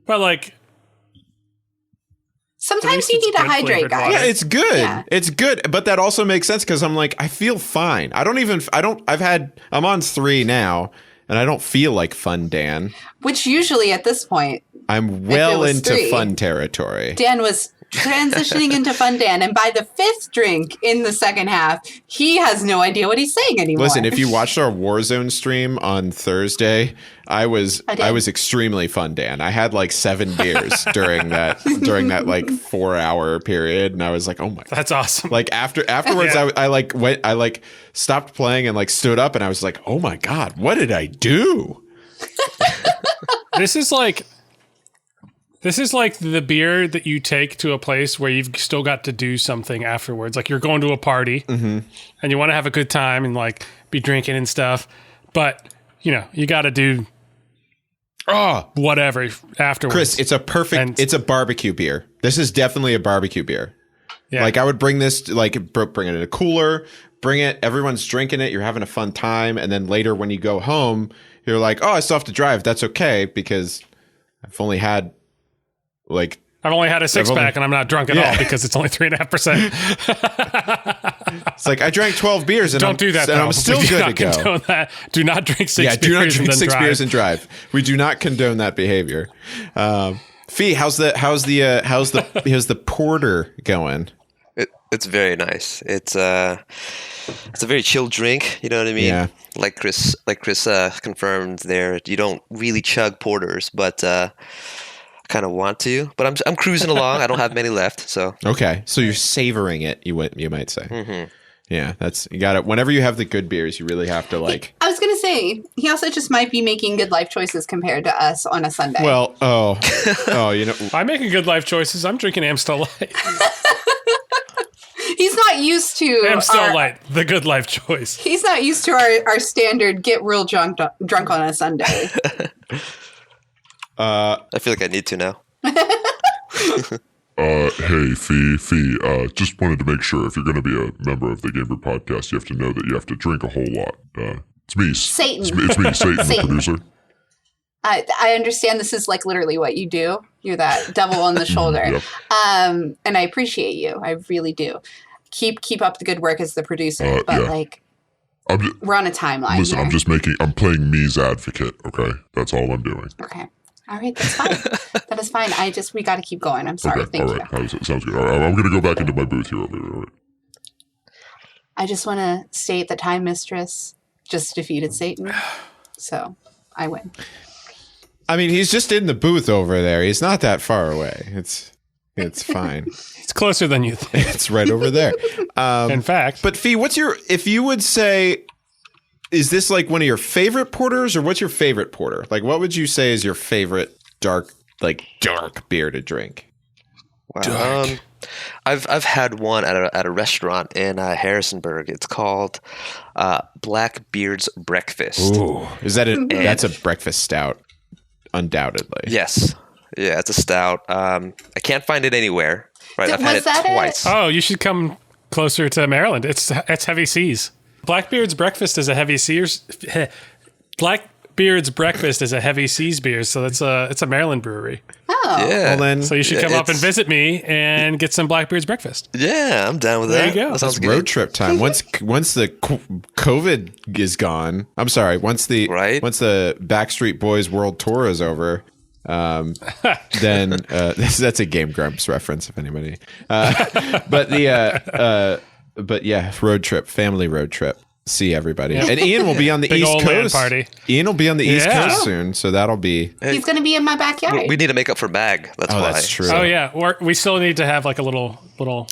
But sometimes you need to hydrate, guys. Yeah, it's good. Yeah. It's good, but that also makes sense because I'm like, I feel fine. I'm on 3 now, and I don't feel like Fun Dan. Which usually at this point, I'm well into 3, fun territory. Dan was transitioning into Fun Dan, and by the 5th drink in the second half, he has no idea what he's saying anymore. Listen, if you watched our Warzone stream on Thursday, I was extremely Fun Dan. I had like 7 beers during that like 4-hour period, and I was like, oh my, that's awesome. Like afterwards, yeah. I stopped playing and like stood up, and I was like, oh my god, what did I do? This is like the beer that you take to a place where you've still got to do something afterwards. Like you're going to a party and you want to have a good time and like be drinking and stuff. But, you know, you got to do whatever afterwards. Chris, it's a barbecue beer. This is definitely a barbecue beer. Yeah. Like I would bring this, bring it in a cooler, bring it, everyone's drinking it, you're having a fun time. And then later when you go home, you're like, oh, I still have to drive. That's okay because I've only had a 6-pack and I'm not drunk at all because it's only 3.5%. It's like I drank 12 beers and do that. I'm still good to go. Condone that. Do not drink 6 beers. Do not drink and 6 beers and drive. We do not condone that behavior. Fee, how's the porter going? It's very nice. It's a very chill drink. You know what I mean? Yeah. Like Chris confirmed there. You don't really chug porters, but kind of want to, but I'm cruising along. I don't have many left, so okay. So you're savoring it. You might say. Mm-hmm. Yeah, you got it. Whenever you have the good beers, you really have to like. I was gonna say he also just might be making good life choices compared to us on a Sunday. Well, you know, I'm making good life choices. I'm drinking Amstel Light. He's not used to Amstel Light, the good life choice. He's not used to our standard get real drunk on a Sunday. I feel like I need to now. Hey, Fee, just wanted to make sure if you're going to be a member of the GameBrew Podcast, you have to know that you have to drink a whole lot. It's me, Satan. It's me, Satan, the producer. I understand this is like literally what you do. You're that devil on the shoulder. Yep. And I appreciate you. I really do. Keep up the good work as the producer. But we're on a timeline. Listen, here. I'm playing me's advocate, okay? That's all I'm doing. Okay. All right, that's fine. That is fine. We got to keep going. I'm sorry. Okay, Thank all you. Right. Sounds good. All right, I'm going to go back into my booth here. All right. I just want to state that Time Mistress just defeated Satan. So I win. I mean, he's just in the booth over there. He's not that far away. It's fine. It's closer than you think. It's right over there. In fact. But Fee, if you would say, is this like one of your favorite porters, or what's your favorite porter? Like, what would you say is your favorite dark beer to drink? Wow. I've had one at a restaurant in Harrisonburg. It's called Blackbeard's Breakfast. Ooh, that's a breakfast stout, undoubtedly. Yes, yeah, it's a stout. I can't find it anywhere. Right, I've had it twice. Oh, you should come closer to Maryland. It's heavy seas. Blackbeard's Breakfast is a heavy seas. Blackbeard's Breakfast is a heavy seas beer, so it's a Maryland brewery. Oh, Yeah. Well, then So you should come up and visit me and get some Blackbeard's Breakfast. Yeah, I'm down with that. There you go. That sounds it's good. road trip time. Once the COVID is gone, I'm sorry. Once the Backstreet Boys World Tour is over, then that's a Game Grumps reference if anybody. But yeah, road trip, family road trip. See everybody, and Ian will be on the Big East old man Coast. party. Ian will be on the East Yeah. Coast soon, so that'll be. he's going to be in my backyard. We need to make up for Mag. That's why. That's true. Oh yeah, we still need to have like a little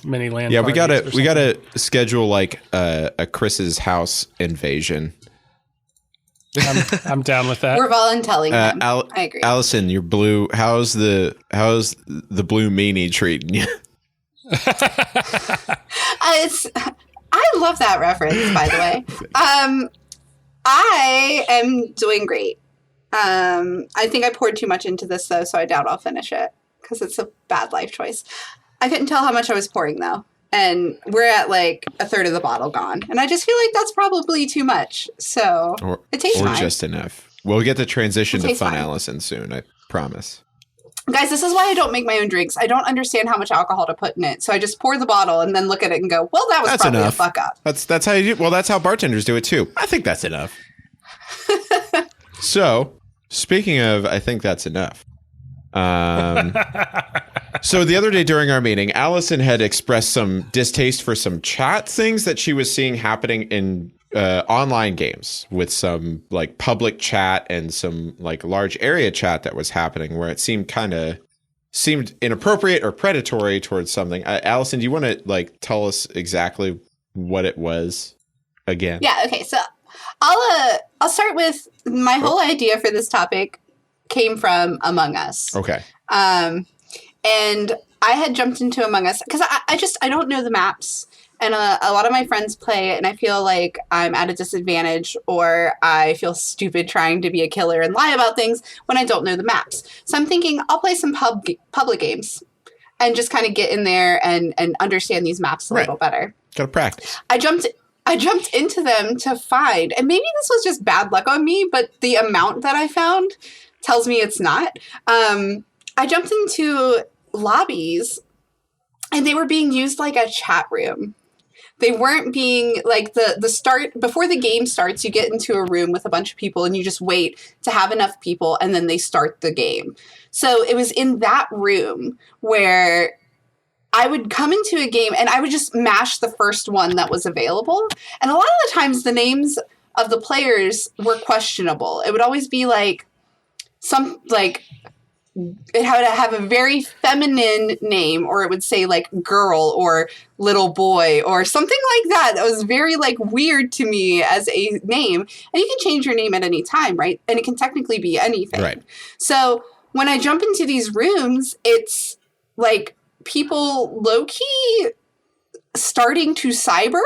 mini land. Yeah, we parties or gotta schedule like a Chris's house invasion. something. I'm down with that. We're voluntelling him. I agree. Allison, your blue. How's the blue meanie treating you? I love that reference, by the way. I am doing great. I think I poured too much into this, though, so I doubt I'll finish it because it's a bad life choice. I couldn't tell how much I was pouring, though. And we're at like a third of the bottle gone. And I just feel like that's probably too much. So it tastes fine. Or just enough. We'll get the transition It to tastes Fun fine. Allison soon, I promise. Guys, this is why I don't make my own drinks. I don't understand how much alcohol to put in it. So I just pour the bottle and then look at it and go, well, that was That's probably enough. a fuck up. That's how you do. Well, that's how bartenders do it too. I think that's enough. So, speaking of, I think that's enough. So the other day during our meeting, Allison had expressed some distaste for some chat things that she was seeing happening in online games, with some like public chat and some like large area chat that was happening where it seemed inappropriate or predatory towards something. Allison, do you want to like tell us exactly what it was again? Yeah, okay. So I'll start with my whole idea for this topic came from Among Us. Okay. And I had jumped into Among Us because I don't know the maps. And a lot of my friends play it, and I feel like I'm at a disadvantage, or I feel stupid trying to be a killer and lie about things when I don't know the maps. So I'm thinking I'll play some public games and just kind of get in there and understand these maps a little better. Gotta practice. I jumped into them to find, and maybe this was just bad luck on me, but the amount that I found tells me it's not. I jumped into lobbies, and they were being used like a chat room. They weren't being like the start before the game starts. You get into a room with a bunch of people and you just wait to have enough people and then they start the game. So it was in that room where I would come into a game and I would just mash the first one that was available. And a lot of the times the names of the players were questionable. It would always be like it would have a very feminine name, or it would say like girl or little boy or something like that. That was very like weird to me as a name. And you can change your name at any time, right? And it can technically be anything. Right. So when I jump into these rooms, it's like people low-key starting to cyber.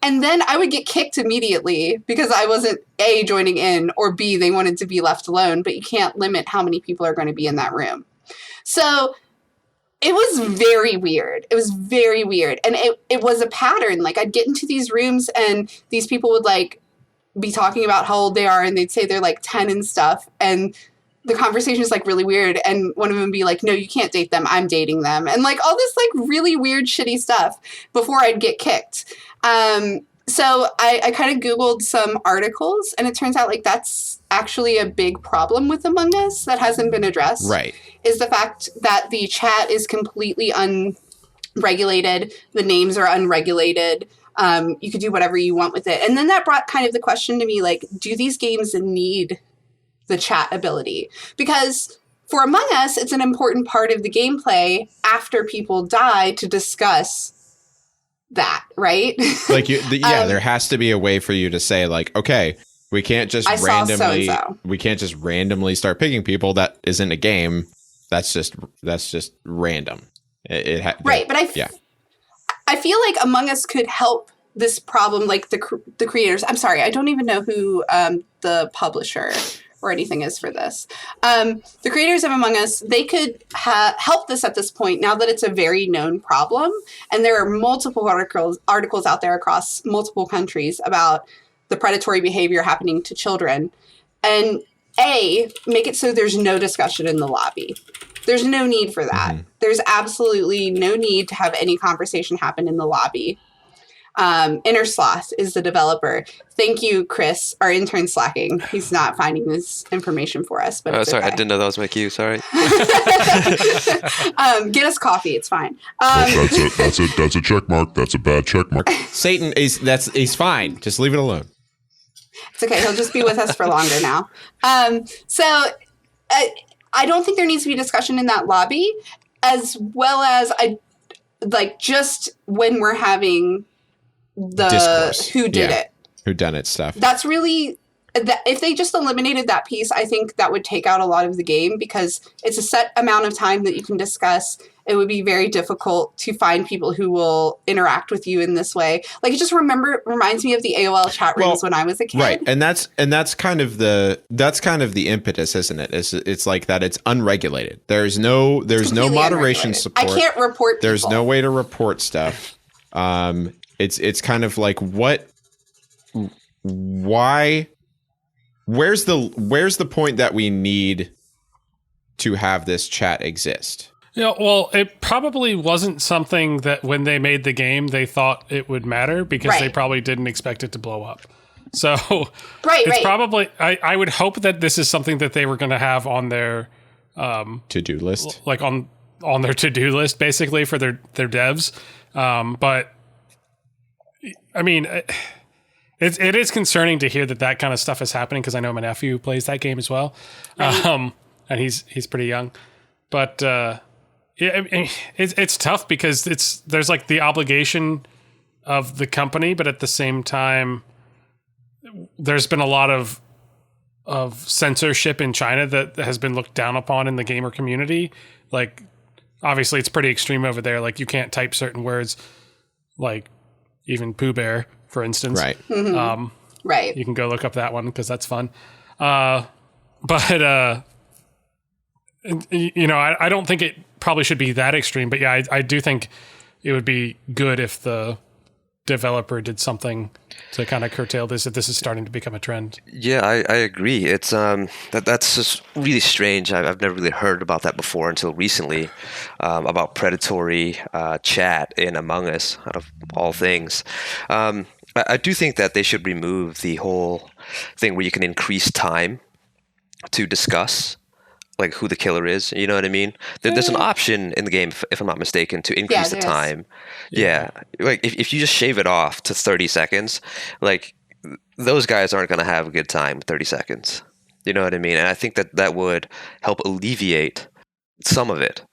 And then I would get kicked immediately because I wasn't A, joining in, or B, they wanted to be left alone, but you can't limit how many people are going to be in that room. So it was very weird. It was very weird. And it was a pattern. Like I'd get into these rooms and these people would like be talking about how old they are, and they'd say they're like 10 and stuff. And the conversation is like really weird, and one of them would be like, no, you can't date them, I'm dating them, and like all this like really weird shitty stuff before I'd get kicked. So I kind of Googled some articles, and it turns out like that's actually a big problem with Among Us that hasn't been addressed. Right. Is the fact that the chat is completely unregulated, the names are unregulated. You could do whatever you want with it. And then that brought kind of the question to me, like, do these games need the chat ability? Because for Among Us, it's an important part of the gameplay after people die to discuss that, right? Like there has to be a way for you to say like, okay, we can't just randomly start picking people. That isn't a game. That's just random. Right. But I feel like Among Us could help this problem. Like the creators, I'm sorry, I don't even know who the publisher or anything is for this. The creators of Among Us, they could help this at this point now that it's a very known problem. And there are multiple articles out there across multiple countries about the predatory behavior happening to children. And make it so there's no discussion in the lobby. There's no need for that. Mm-hmm. There's absolutely no need to have any conversation happen in the lobby. Innersloth is the developer. Thank you, Chris, our intern slacking. He's not finding this information for us. But sorry, okay. I didn't know that was my cue. Sorry. Get us coffee. It's fine. That's a check mark. That's a bad check mark. Satan he's fine. Just leave it alone. It's okay. He'll just be with us for longer now. So I don't think there needs to be discussion in that lobby, as well as just when we're having the discourse. Who did it, who done it stuff. That's really if they just eliminated that piece, I think that would take out a lot of the game, because it's a set amount of time that you can discuss. It would be very difficult to find people who will interact with you in this way. Like, it just reminds me of the AOL chat rooms when I was a kid. Right. And that's kind of the impetus, isn't it? It's like that it's unregulated. There's no moderation support. I can't report There's people. no way to report stuff. It's kind of like why where's the point that we need to have this chat exist? Yeah, well, it probably wasn't something that when they made the game they thought it would matter, because they probably didn't expect it to blow up. So it's probably I would hope that this is something that they were going to have on their to-do list, like on their to-do list, basically, for their devs. But I mean, it is concerning to hear that kind of stuff is happening, because I know my nephew plays that game as well, and he's pretty young. But it's tough, because there's like the obligation of the company, but at the same time, there's been a lot of censorship in China that has been looked down upon in the gamer community. Like, obviously, it's pretty extreme over there. Like, you can't type certain words, like even Pooh Bear, for instance. Right. Mm-hmm. Right. You can go look up that one, because that's fun. But I don't think it probably should be that extreme. But yeah, I do think it would be good if the developer did something to kind of curtail this, if this is starting to become a trend. Yeah, I agree. It's that's just really strange. I've never really heard about that before until recently, about predatory chat in Among Us, out of all things. I do think that they should remove the whole thing where you can increase time to discuss, like, who the killer is. You know what I mean? There's an option in the game, if I'm not mistaken, to increase the time. Yeah. Like, if you just shave it off to 30 seconds, like, those guys aren't going to have a good time with 30 seconds. You know what I mean? And I think that would help alleviate some of it.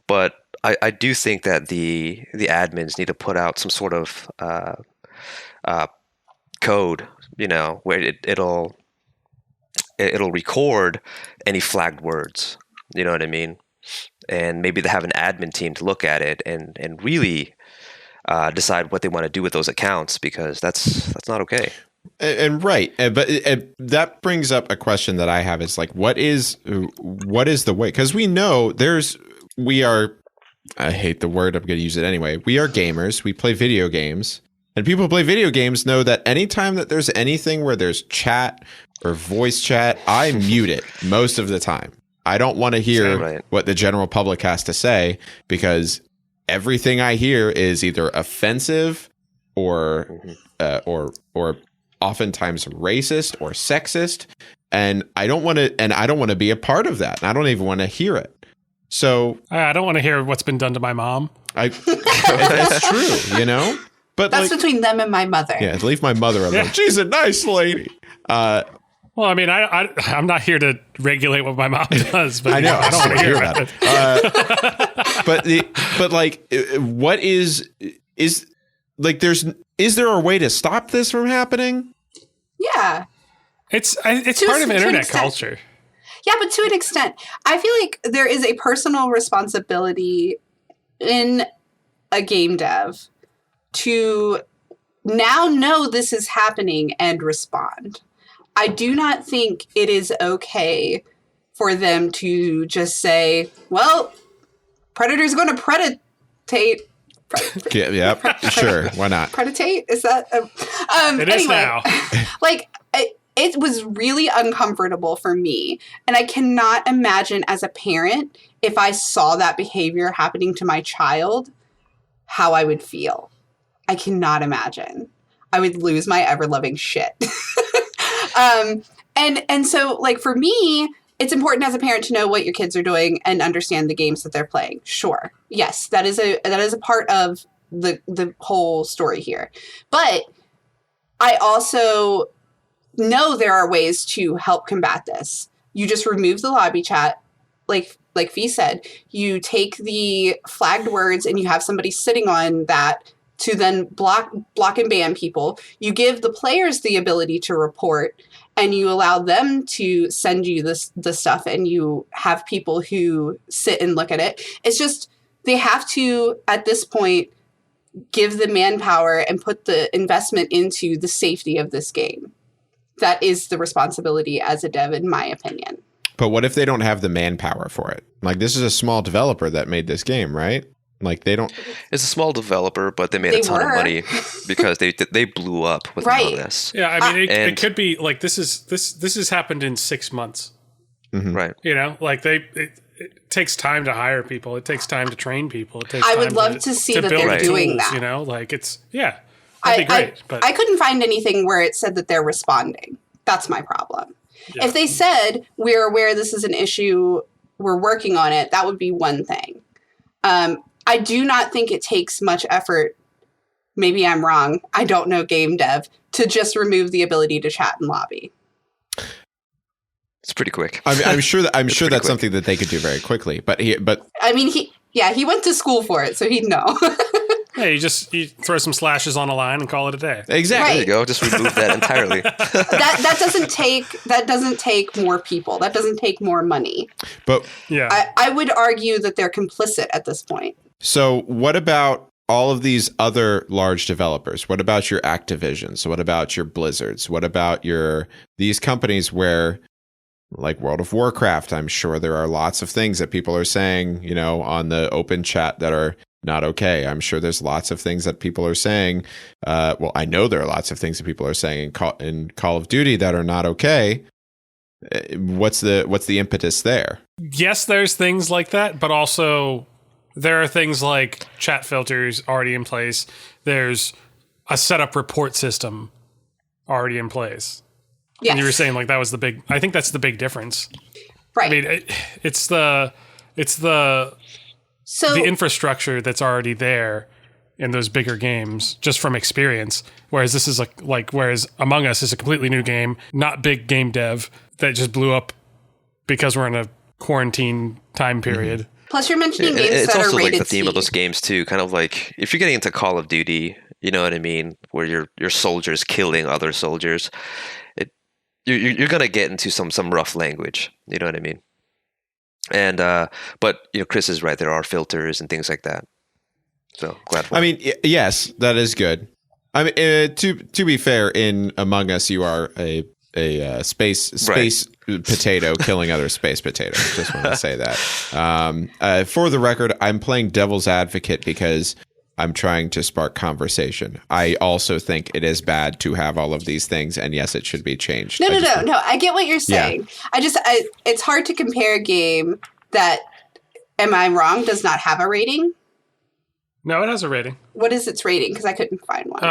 But I do think that the admins need to put out some sort of code, where it'll record any flagged words. You know what I mean? And maybe they have an admin team to look at it and really decide what they want to do with those accounts, because that's not okay. And right, but that brings up a question that I have: is like, what is the way? Because we know we are. I hate the word. I'm going to use it anyway. We are gamers. We play video games, and people who play video games know that anytime that there's anything where there's chat or voice chat, I mute it most of the time. I don't want to hear what the general public has to say, because everything I hear is either offensive or oftentimes racist or sexist, and I don't want to be a part of that. And I don't even want to hear it. So I don't want to hear what's been done to my mom. It's true, But that's between them and my mother. Yeah, leave my mother alone. Yeah. She's a nice lady. Well, I mean, I'm not here to regulate what my mom does, but I know I don't want to hear about it. But like, what is there a way to stop this from happening? Yeah, it's part of internet culture. Yeah, but to an extent, I feel like there is a personal responsibility in a game dev to now know this is happening and respond. I do not think it is okay for them to just say, well, Predator's going to predate. Sure. Why not? Predate? Is that? It is now. Like, it was really uncomfortable for me. And I cannot imagine as a parent, if I saw that behavior happening to my child, how I would feel. I cannot imagine. I would lose my ever-loving shit. And so, like, for me, it's important as a parent to know what your kids are doing and understand the games that they're playing. Sure. Yes, that is a part of the whole story here. But I also know there are ways to help combat this. You just remove the lobby chat, like Fee said. You take the flagged words and you have somebody sitting on that to then block and ban people. You give the players the ability to report, and you allow them to send you the stuff, and you have people who sit and look at it. It's just, they have to, at this point, give the manpower and put the investment into the safety of this game. That is the responsibility as a dev, in my opinion. But what if they don't have the manpower for it? Like, this is a small developer that made this game, right? Like, they don't. It's a small developer, but they made a ton of money because they blew up with Among Us. Yeah, I mean, it could be like this has happened in 6 months, right? You know, like it takes time to hire people. It takes time to train people. It takes I time would love to see that they're doing that. You know, like that'd be great. But I couldn't find anything where it said that they're responding. That's my problem. Yeah. If they said, we're aware this is an issue, we're working on it, that would be one thing. I do not think it takes much effort, maybe I'm wrong, I don't know game dev, to just remove the ability to chat in lobby. It's pretty quick. I'm sure that's something that they could do very quickly. But I mean, he went to school for it, so he'd know. Yeah, you throw some slashes on a line and call it a day. Exactly. Right. There you go. Just remove that entirely. that doesn't take more people. That doesn't take more money. But yeah, I would argue that they're complicit at this point. So what about all of these other large developers? What about your Activisions? What about your Blizzards? What about these companies where, like World of Warcraft, I'm sure there are lots of things that people are saying, you know, on the open chat that are not okay. I'm sure there's lots of things that people are saying. Well, I know there are lots of things that people are saying in Call of Duty that are not okay. What's the impetus there? Yes, there's things like that, but also there are things like chat filters already in place. There's a setup report system already in place. Yes. And you were saying like that was I think that's the big difference. Right. I mean, it's the infrastructure that's already there in those bigger games just from experience. Whereas this is whereas Among Us is a completely new game, not big game dev that just blew up because we're in a quarantine time period. Mm-hmm. Plus, you're mentioning games that are rated C. It's also like the theme of those games too. Kind of like if you're getting into Call of Duty, you know what I mean, where your soldiers killing other soldiers, you're gonna get into some rough language. You know what I mean? And but you know, Chris is right. There are filters and things like that. So glad for. I mean, yes, that is good. I mean, to be fair, in Among Us, you are a space potato killing other space potatoes. Just want to say that. For the record, I'm playing devil's advocate because I'm trying to spark conversation. I also think it is bad to have all of these things, and yes, it should be changed. No. I get what you're saying. Yeah. It's hard to compare a game that, am I wrong, does not have a rating? No, it has a rating. What is its rating? Because I couldn't find one.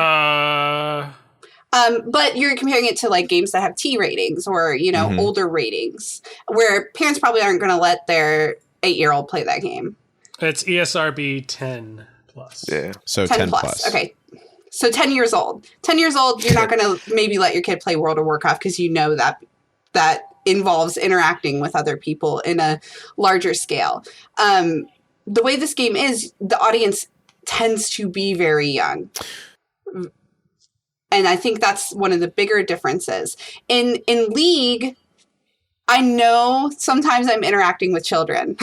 But you're comparing it to like games that have T ratings or, you know, older ratings where parents probably aren't going to let their 8-year-old play that game. It's ESRB 10 plus. Yeah. So 10 plus. Okay. So 10 years old. 10 years old, you're not going to maybe let your kid play World of Warcraft because you know that involves interacting with other people in a larger scale. The way this game is, the audience tends to be very young. And I think that's one of the bigger differences. In League, I know sometimes I'm interacting with children.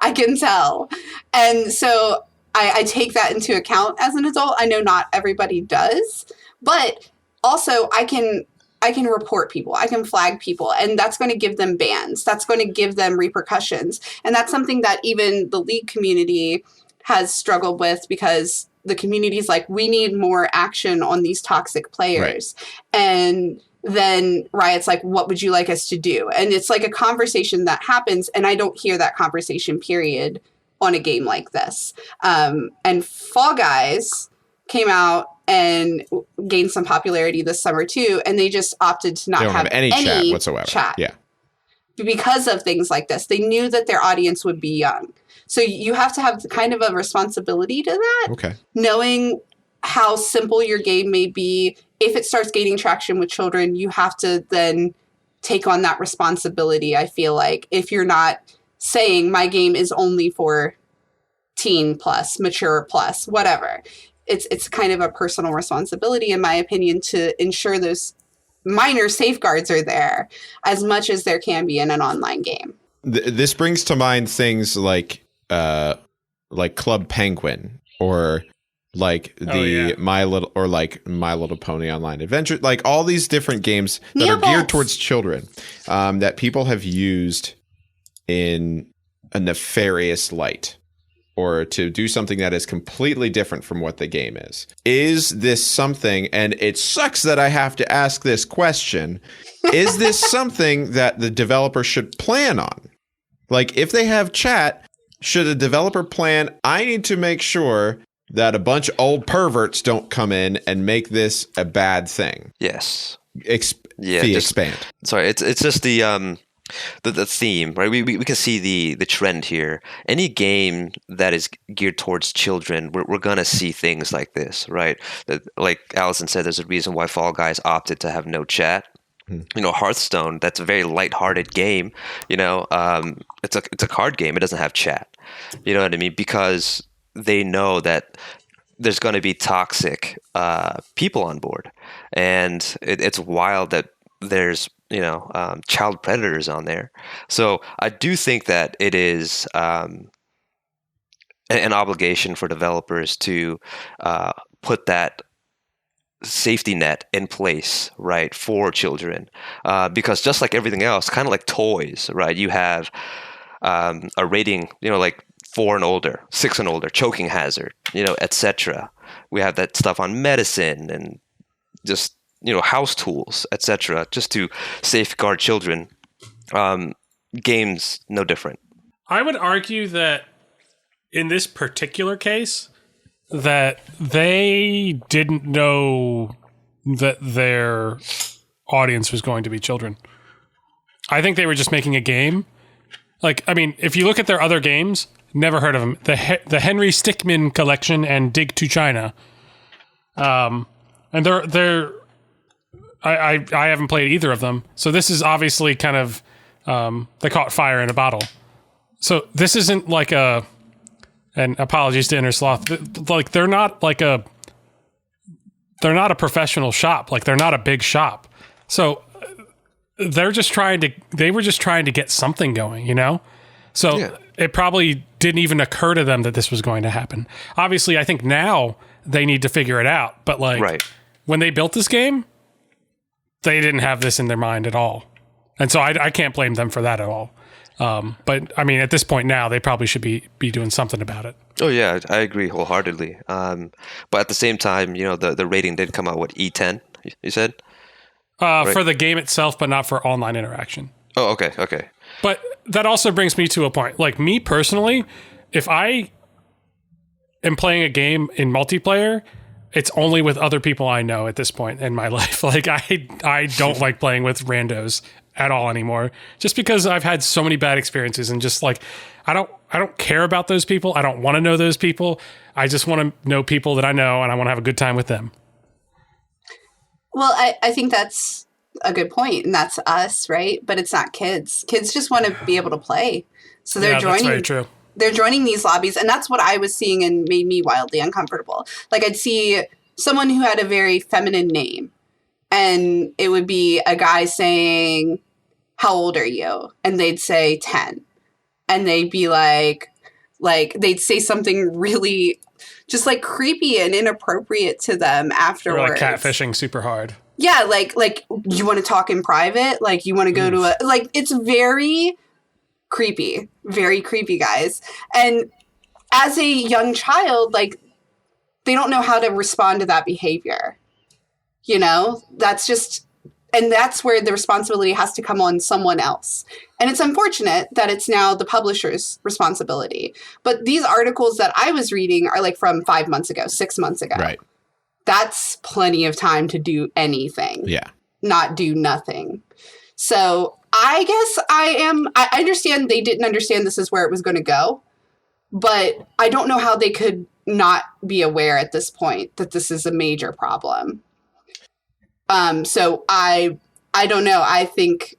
I can tell. And so I take that into account as an adult. I know not everybody does. But also I can I can report people, I can flag people, and that's going to give them bans. That's going to give them repercussions. And that's something that even the League community has struggled with, because the community is like, we need more action on these toxic players. Right. And then Riot's like, what would you like us to do? And it's like a conversation that happens, and I don't hear that conversation, period, on a game like this. And Fall Guys came out and gained some popularity this summer too, and they just opted to not have any chat whatsoever. Yeah. Because of things like this. They knew that their audience would be young. So you have to have kind of a responsibility to that. Okay. Knowing how simple your game may be, if it starts gaining traction with children, you have to then take on that responsibility, I feel like, if you're not saying my game is only for teen plus, mature plus, whatever. It's kind of a personal responsibility, in my opinion, to ensure those minor safeguards are there as much as there can be in an online game. This brings to mind things like Club Penguin, or like My Little Pony Online Adventure, like all these different games that are geared towards children, that people have used in a nefarious light, or to do something that is completely different from what the game is. Is this something, and it sucks that I have to ask this question, is this something that the developer should plan on? Like, if they have chat, should a developer plan, I need to make sure that a bunch of old perverts don't come in and make this a bad thing? Yes. Expand. Sorry, it's just the theme, right? We can see the trend here. Any game that is geared towards children, we're gonna see things like this, right? Like Allison said, there's a reason why Fall Guys opted to have no chat. You know, Hearthstone, that's a very lighthearted game. You know, it's a card game. It doesn't have chat. You know what I mean? Because they know that there's going to be toxic people on board, and it's wild that there's child predators on there. So I do think that it is an obligation for developers to put that safety net in place, right, for children, because just like everything else, kind of like toys, right, you have a rating, like 4 and older, 6 and older, choking hazard, etc. We have that stuff on medicine and just house tools, etc., just to safeguard children. Games no different. I would argue that in this particular case, that they didn't know that their audience was going to be children. I think they were just making a game. Like, I mean, if you look at their other games, never heard of them. The Henry Stickmin collection and Dig to China. And they're I haven't played either of them. So this is obviously kind of they caught fire in a bottle. So this isn't like and apologies to Inner Sloth, like they're not a professional shop. Like, they're not a big shop. So they were just trying to get something going, So It probably didn't even occur to them that this was going to happen. Obviously, I think now they need to figure it out. But when they built this game, they didn't have this in their mind at all. And so I can't blame them for that at all. But I mean, at this point now, they probably should be doing something about it. Oh yeah, I agree wholeheartedly. But at the same time, the rating did come out, what, E10, you said? Right? For the game itself, but not for online interaction. Oh, okay. But that also brings me to a point. Like, me personally, if I am playing a game in multiplayer, it's only with other people I know at this point in my life. Like, I don't like playing with randos at all anymore, just because I've had so many bad experiences, and just like, I don't care about those people. I don't want to know those people. I just want to know people that I know, and I want to have a good time with them. Well, I think that's a good point, and that's us, right? But it's not kids. Kids just want to be able to play. So they're joining. That's very true. They're joining these lobbies, and that's what I was seeing and made me wildly uncomfortable. Like, I'd see someone who had a very feminine name, and it would be a guy saying, "How old are you?" And they'd say 10. And they'd be like they'd say something really just like creepy and inappropriate to them afterwards. Or like catfishing super hard. Yeah, like you want to talk in private, like you want to go to a, like, it's very creepy, guys. And as a young child, like, they don't know how to respond to that behavior. You know, that's where the responsibility has to come on someone else. And it's unfortunate that it's now the publisher's responsibility. But these articles that I was reading are like from 5 months ago, 6 months ago. Right. That's plenty of time to do anything. Yeah. Not do nothing. So I guess I understand they didn't understand this is where it was going to go, but I don't know how they could not be aware at this point that this is a major problem. So I don't know. I think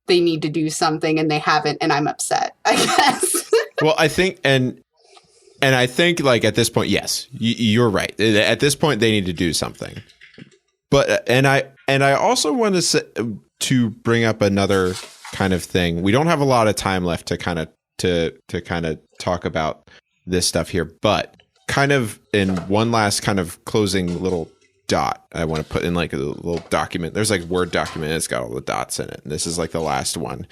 they need to do something and they haven't, and I'm upset, I guess. Well, I think, and I think, like, at this point, yes, you're right. At this point, they need to do something. But and I also want to bring up another kind of thing. We don't have a lot of time left to kind of talk about this stuff here, but kind of in one last kind of closing little dot, I want to put in like a little document. There's like a Word document. It's got all the dots in it. And this is like the last one.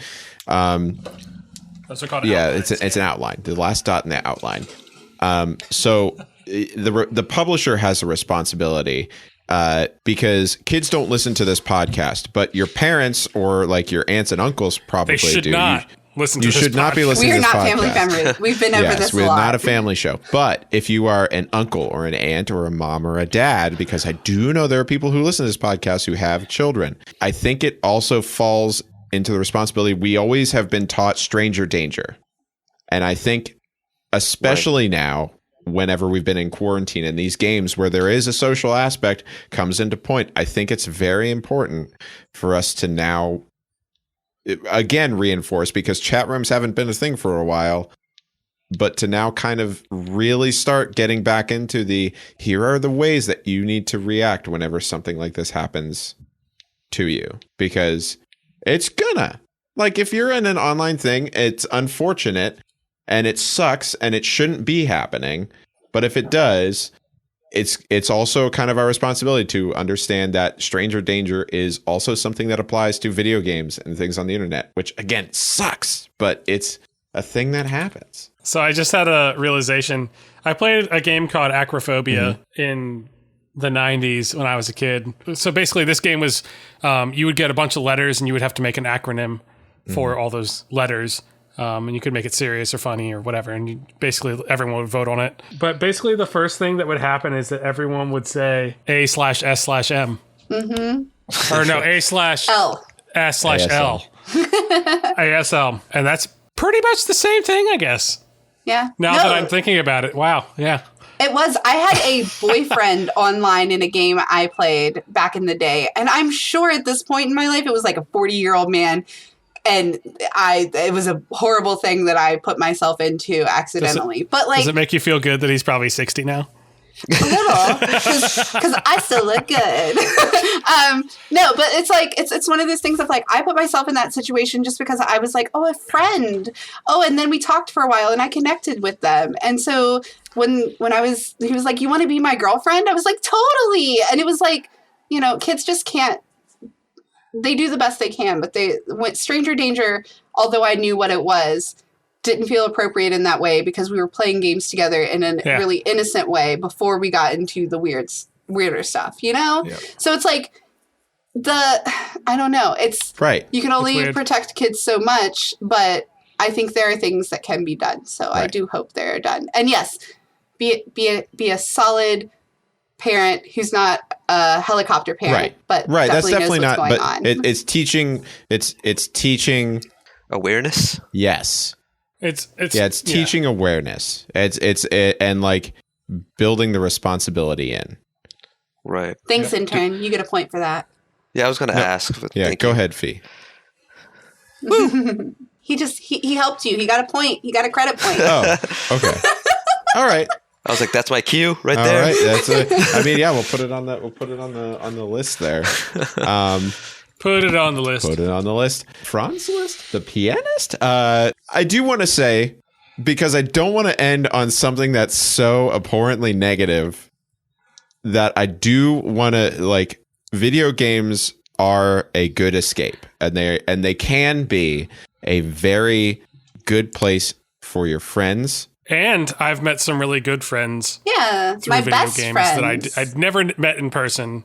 Those are called outlines. It's an outline. The last dot in the outline. So the publisher has a responsibility because kids don't listen to this podcast, but your parents or like your aunts and uncles probably do. They should not listen to this podcast. You should not be listening to this podcast. We are not family members. We've been over this a lot. We're not a family show. But if you are an uncle or an aunt or a mom or a dad, because I do know there are people who listen to this podcast who have children, I think it also falls into the responsibility. We always have been taught stranger danger. And I think especially now, whenever we've been in quarantine and these games where there is a social aspect comes into point, I think it's very important for us to now, again, reinforce, because chat rooms haven't been a thing for a while, but to now kind of really start getting back into here are the ways that you need to react whenever something like this happens to you, because it's gonna, like, if you're in an online thing, it's unfortunate and it sucks and it shouldn't be happening. But if it does, it's also kind of our responsibility to understand that stranger danger is also something that applies to video games and things on the internet, which again sucks, but it's a thing that happens. So I just had a realization. I played a game called Acrophobia in the 90s when I was a kid. So basically this game was, you would get a bunch of letters and you would have to make an acronym for all those letters. And you could make it serious or funny or whatever. And basically everyone would vote on it. But basically the first thing that would happen is that everyone would say A/S/M. Mm-hmm. Or no, A/L. S/L. ASL. And that's pretty much the same thing, I guess. Yeah. Now that I'm thinking about it. Wow. Yeah. It was. I had a boyfriend online in a game I played back in the day. And I'm sure at this point in my life, it was like a 40-year-old man. And it was a horrible thing that I put myself into accidentally. But like, does it make you feel good that he's probably 60 now? A little, because I still look good. No, but it's like it's one of those things of like, I put myself in that situation just because I was like, oh, a friend. Oh, and then we talked for a while and I connected with them. And so when he was like, you want to be my girlfriend? I was like, totally. And it was like, kids just can't. They do the best they can, but they went stranger danger, although I knew what it was, didn't feel appropriate in that way because we were playing games together in a really innocent way before we got into the weirder stuff, Yeah. So it's like I don't know. It's right. You can only protect kids so much, but I think there are things that can be done. So I do hope they're done. And yes, be a solid parent who's not a helicopter parent, but that's definitely knows what's not. Going on. It's teaching. It's teaching awareness. Yes, it's teaching awareness. It's and like building the responsibility in. Right. Thanks, intern. You get a point for that. Yeah, I was going to ask. Go ahead, Fee. He helped you. He got a point. He got a credit point. Oh, okay. All right. I was like, that's my cue right there. All right, that's it. I mean, yeah, we'll put it on the list there. Put it on the list. Put it on the list. Franz Liszt, the pianist. I do want to say, because I don't want to end on something that's so abhorrently negative, that I do want to video games are a good escape, and they can be a very good place for your friends. And I've met some really good friends. Yeah, through my video best games friends. that I'd never met in person.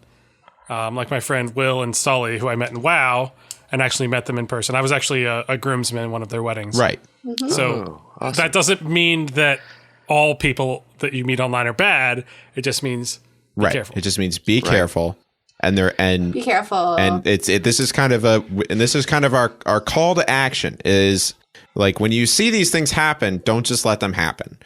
Like my friend Will and Sully, who I met in WoW, and actually met them in person. I was actually a groomsman in one of their weddings. Right. Mm-hmm. So awesome. that doesn't mean that all people that you meet online are bad. It just means be careful. It just means be careful. And be careful. And this is kind of our call to action is like when you see these things happen, don't just let them happen.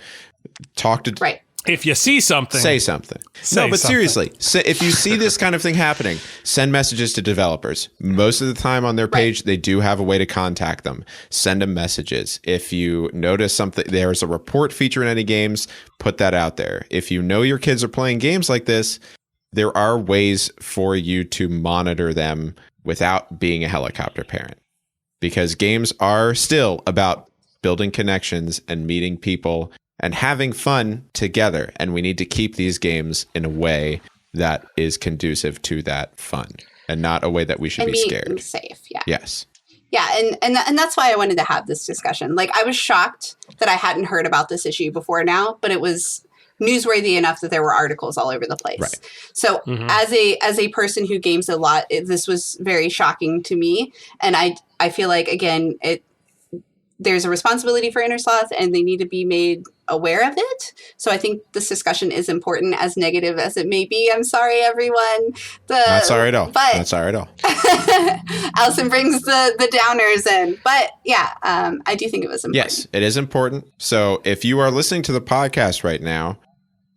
Talk to right. If you see something, say something. Seriously, if you see this kind of thing happening, send messages to developers. Most of the time on their page, they do have a way to contact them. Send them messages. If you notice something, there's a report feature in any games, put that out there. If you know your kids are playing games like this, there are ways for you to monitor them without being a helicopter parent. Because games are still about building connections and meeting people and having fun together. And we need to keep these games in a way that is conducive to that fun and not a way that we should be scared. Safe, yeah. Yes. Yeah, and that's why I wanted to have this discussion. Like, I was shocked that I hadn't heard about this issue before now, but it was newsworthy enough that there were articles all over the place. Right. So as a person who games a lot, this was very shocking to me. And I feel like, again, there's a responsibility for Innersloth and they need to be made aware of it. So I think this discussion is important, as negative as it may be. I'm sorry, everyone. Not sorry at all. But not sorry at all. Allison brings the downers in. But yeah, I do think it was important. Yes, it is important. So if you are listening to the podcast right now,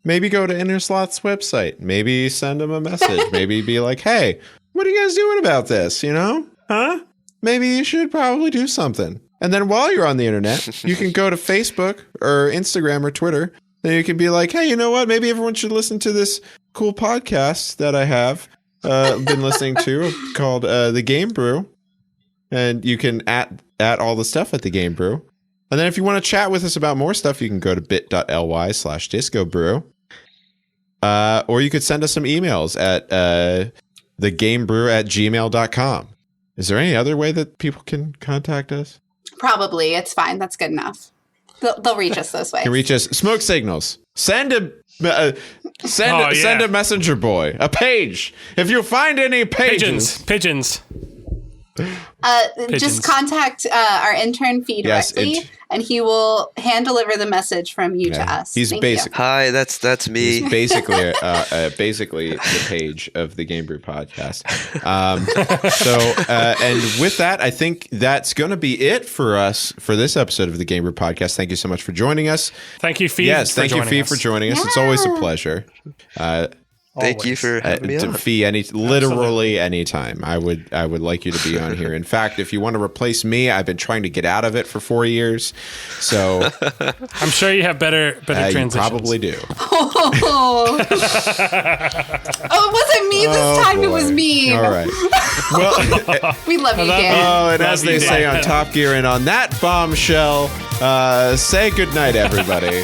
maybe go to Innersloth's website. Maybe send them a message. Maybe be like, hey, what are you guys doing about this? You know? Huh? Maybe you should probably do something. And then while you're on the internet, you can go to Facebook or Instagram or Twitter. Then you can be like, hey, you know what? Maybe everyone should listen to this cool podcast that I have been listening to called The GameBrew. And you can at all the stuff at The GameBrew. And then if you want to chat with us about more stuff, you can go to bit.ly/discobrew. Or you could send us some emails at thegamebrew@gmail.com. Is there any other way that people can contact us? Probably. It's fine. That's good enough. They'll reach us those ways. You can reach us. Smoke signals. Send a messenger boy. A page. If you find any pages. Pigeons. Just contact our intern Fee directly, and he will hand deliver the message from you to us. He's basically hi. That's me. He's basically basically the page of the GameBrew Podcast. And with that, I think that's going to be it for us for this episode of the GameBrew Podcast. Thank you so much for joining us. Thank you, Fee. Yes, thank you, Fee, for joining us. It's always a pleasure. Thank you for having me on. Fee, literally anytime. I would like you to be on here. In fact, if you want to replace me, I've been trying to get out of it for 4 years. So I'm sure you have better transitions. You probably do. Oh, it wasn't me this time. Boy. It was me. All right. Well, we love you, Dan. oh, and as they say on Top Gear, and on that bombshell, say good night, everybody.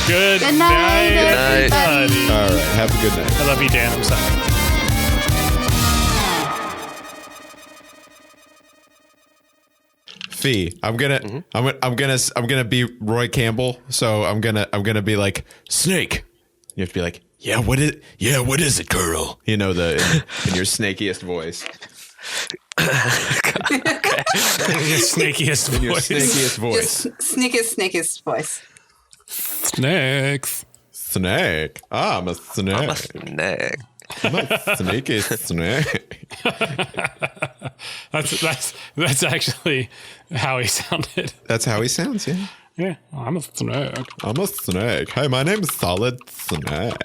Good Good night, night, everybody. All right. Have a good night. I love you, Dan. I'm sorry. Fee, I'm gonna be Roy Campbell. So I'm gonna be like Snake. You have to be like, what is it, Colonel? You know, in your snakiest voice. Your snakiest voice. Your snakiest voice. Snakiest voice. Snakes. Snake. I'm a snake. I'm a snake. I'm a snakiest snake. That's actually how he sounded. That's how he sounds, yeah. Yeah, I'm a snake. I'm a snake. Hey, my name's Solid Snake.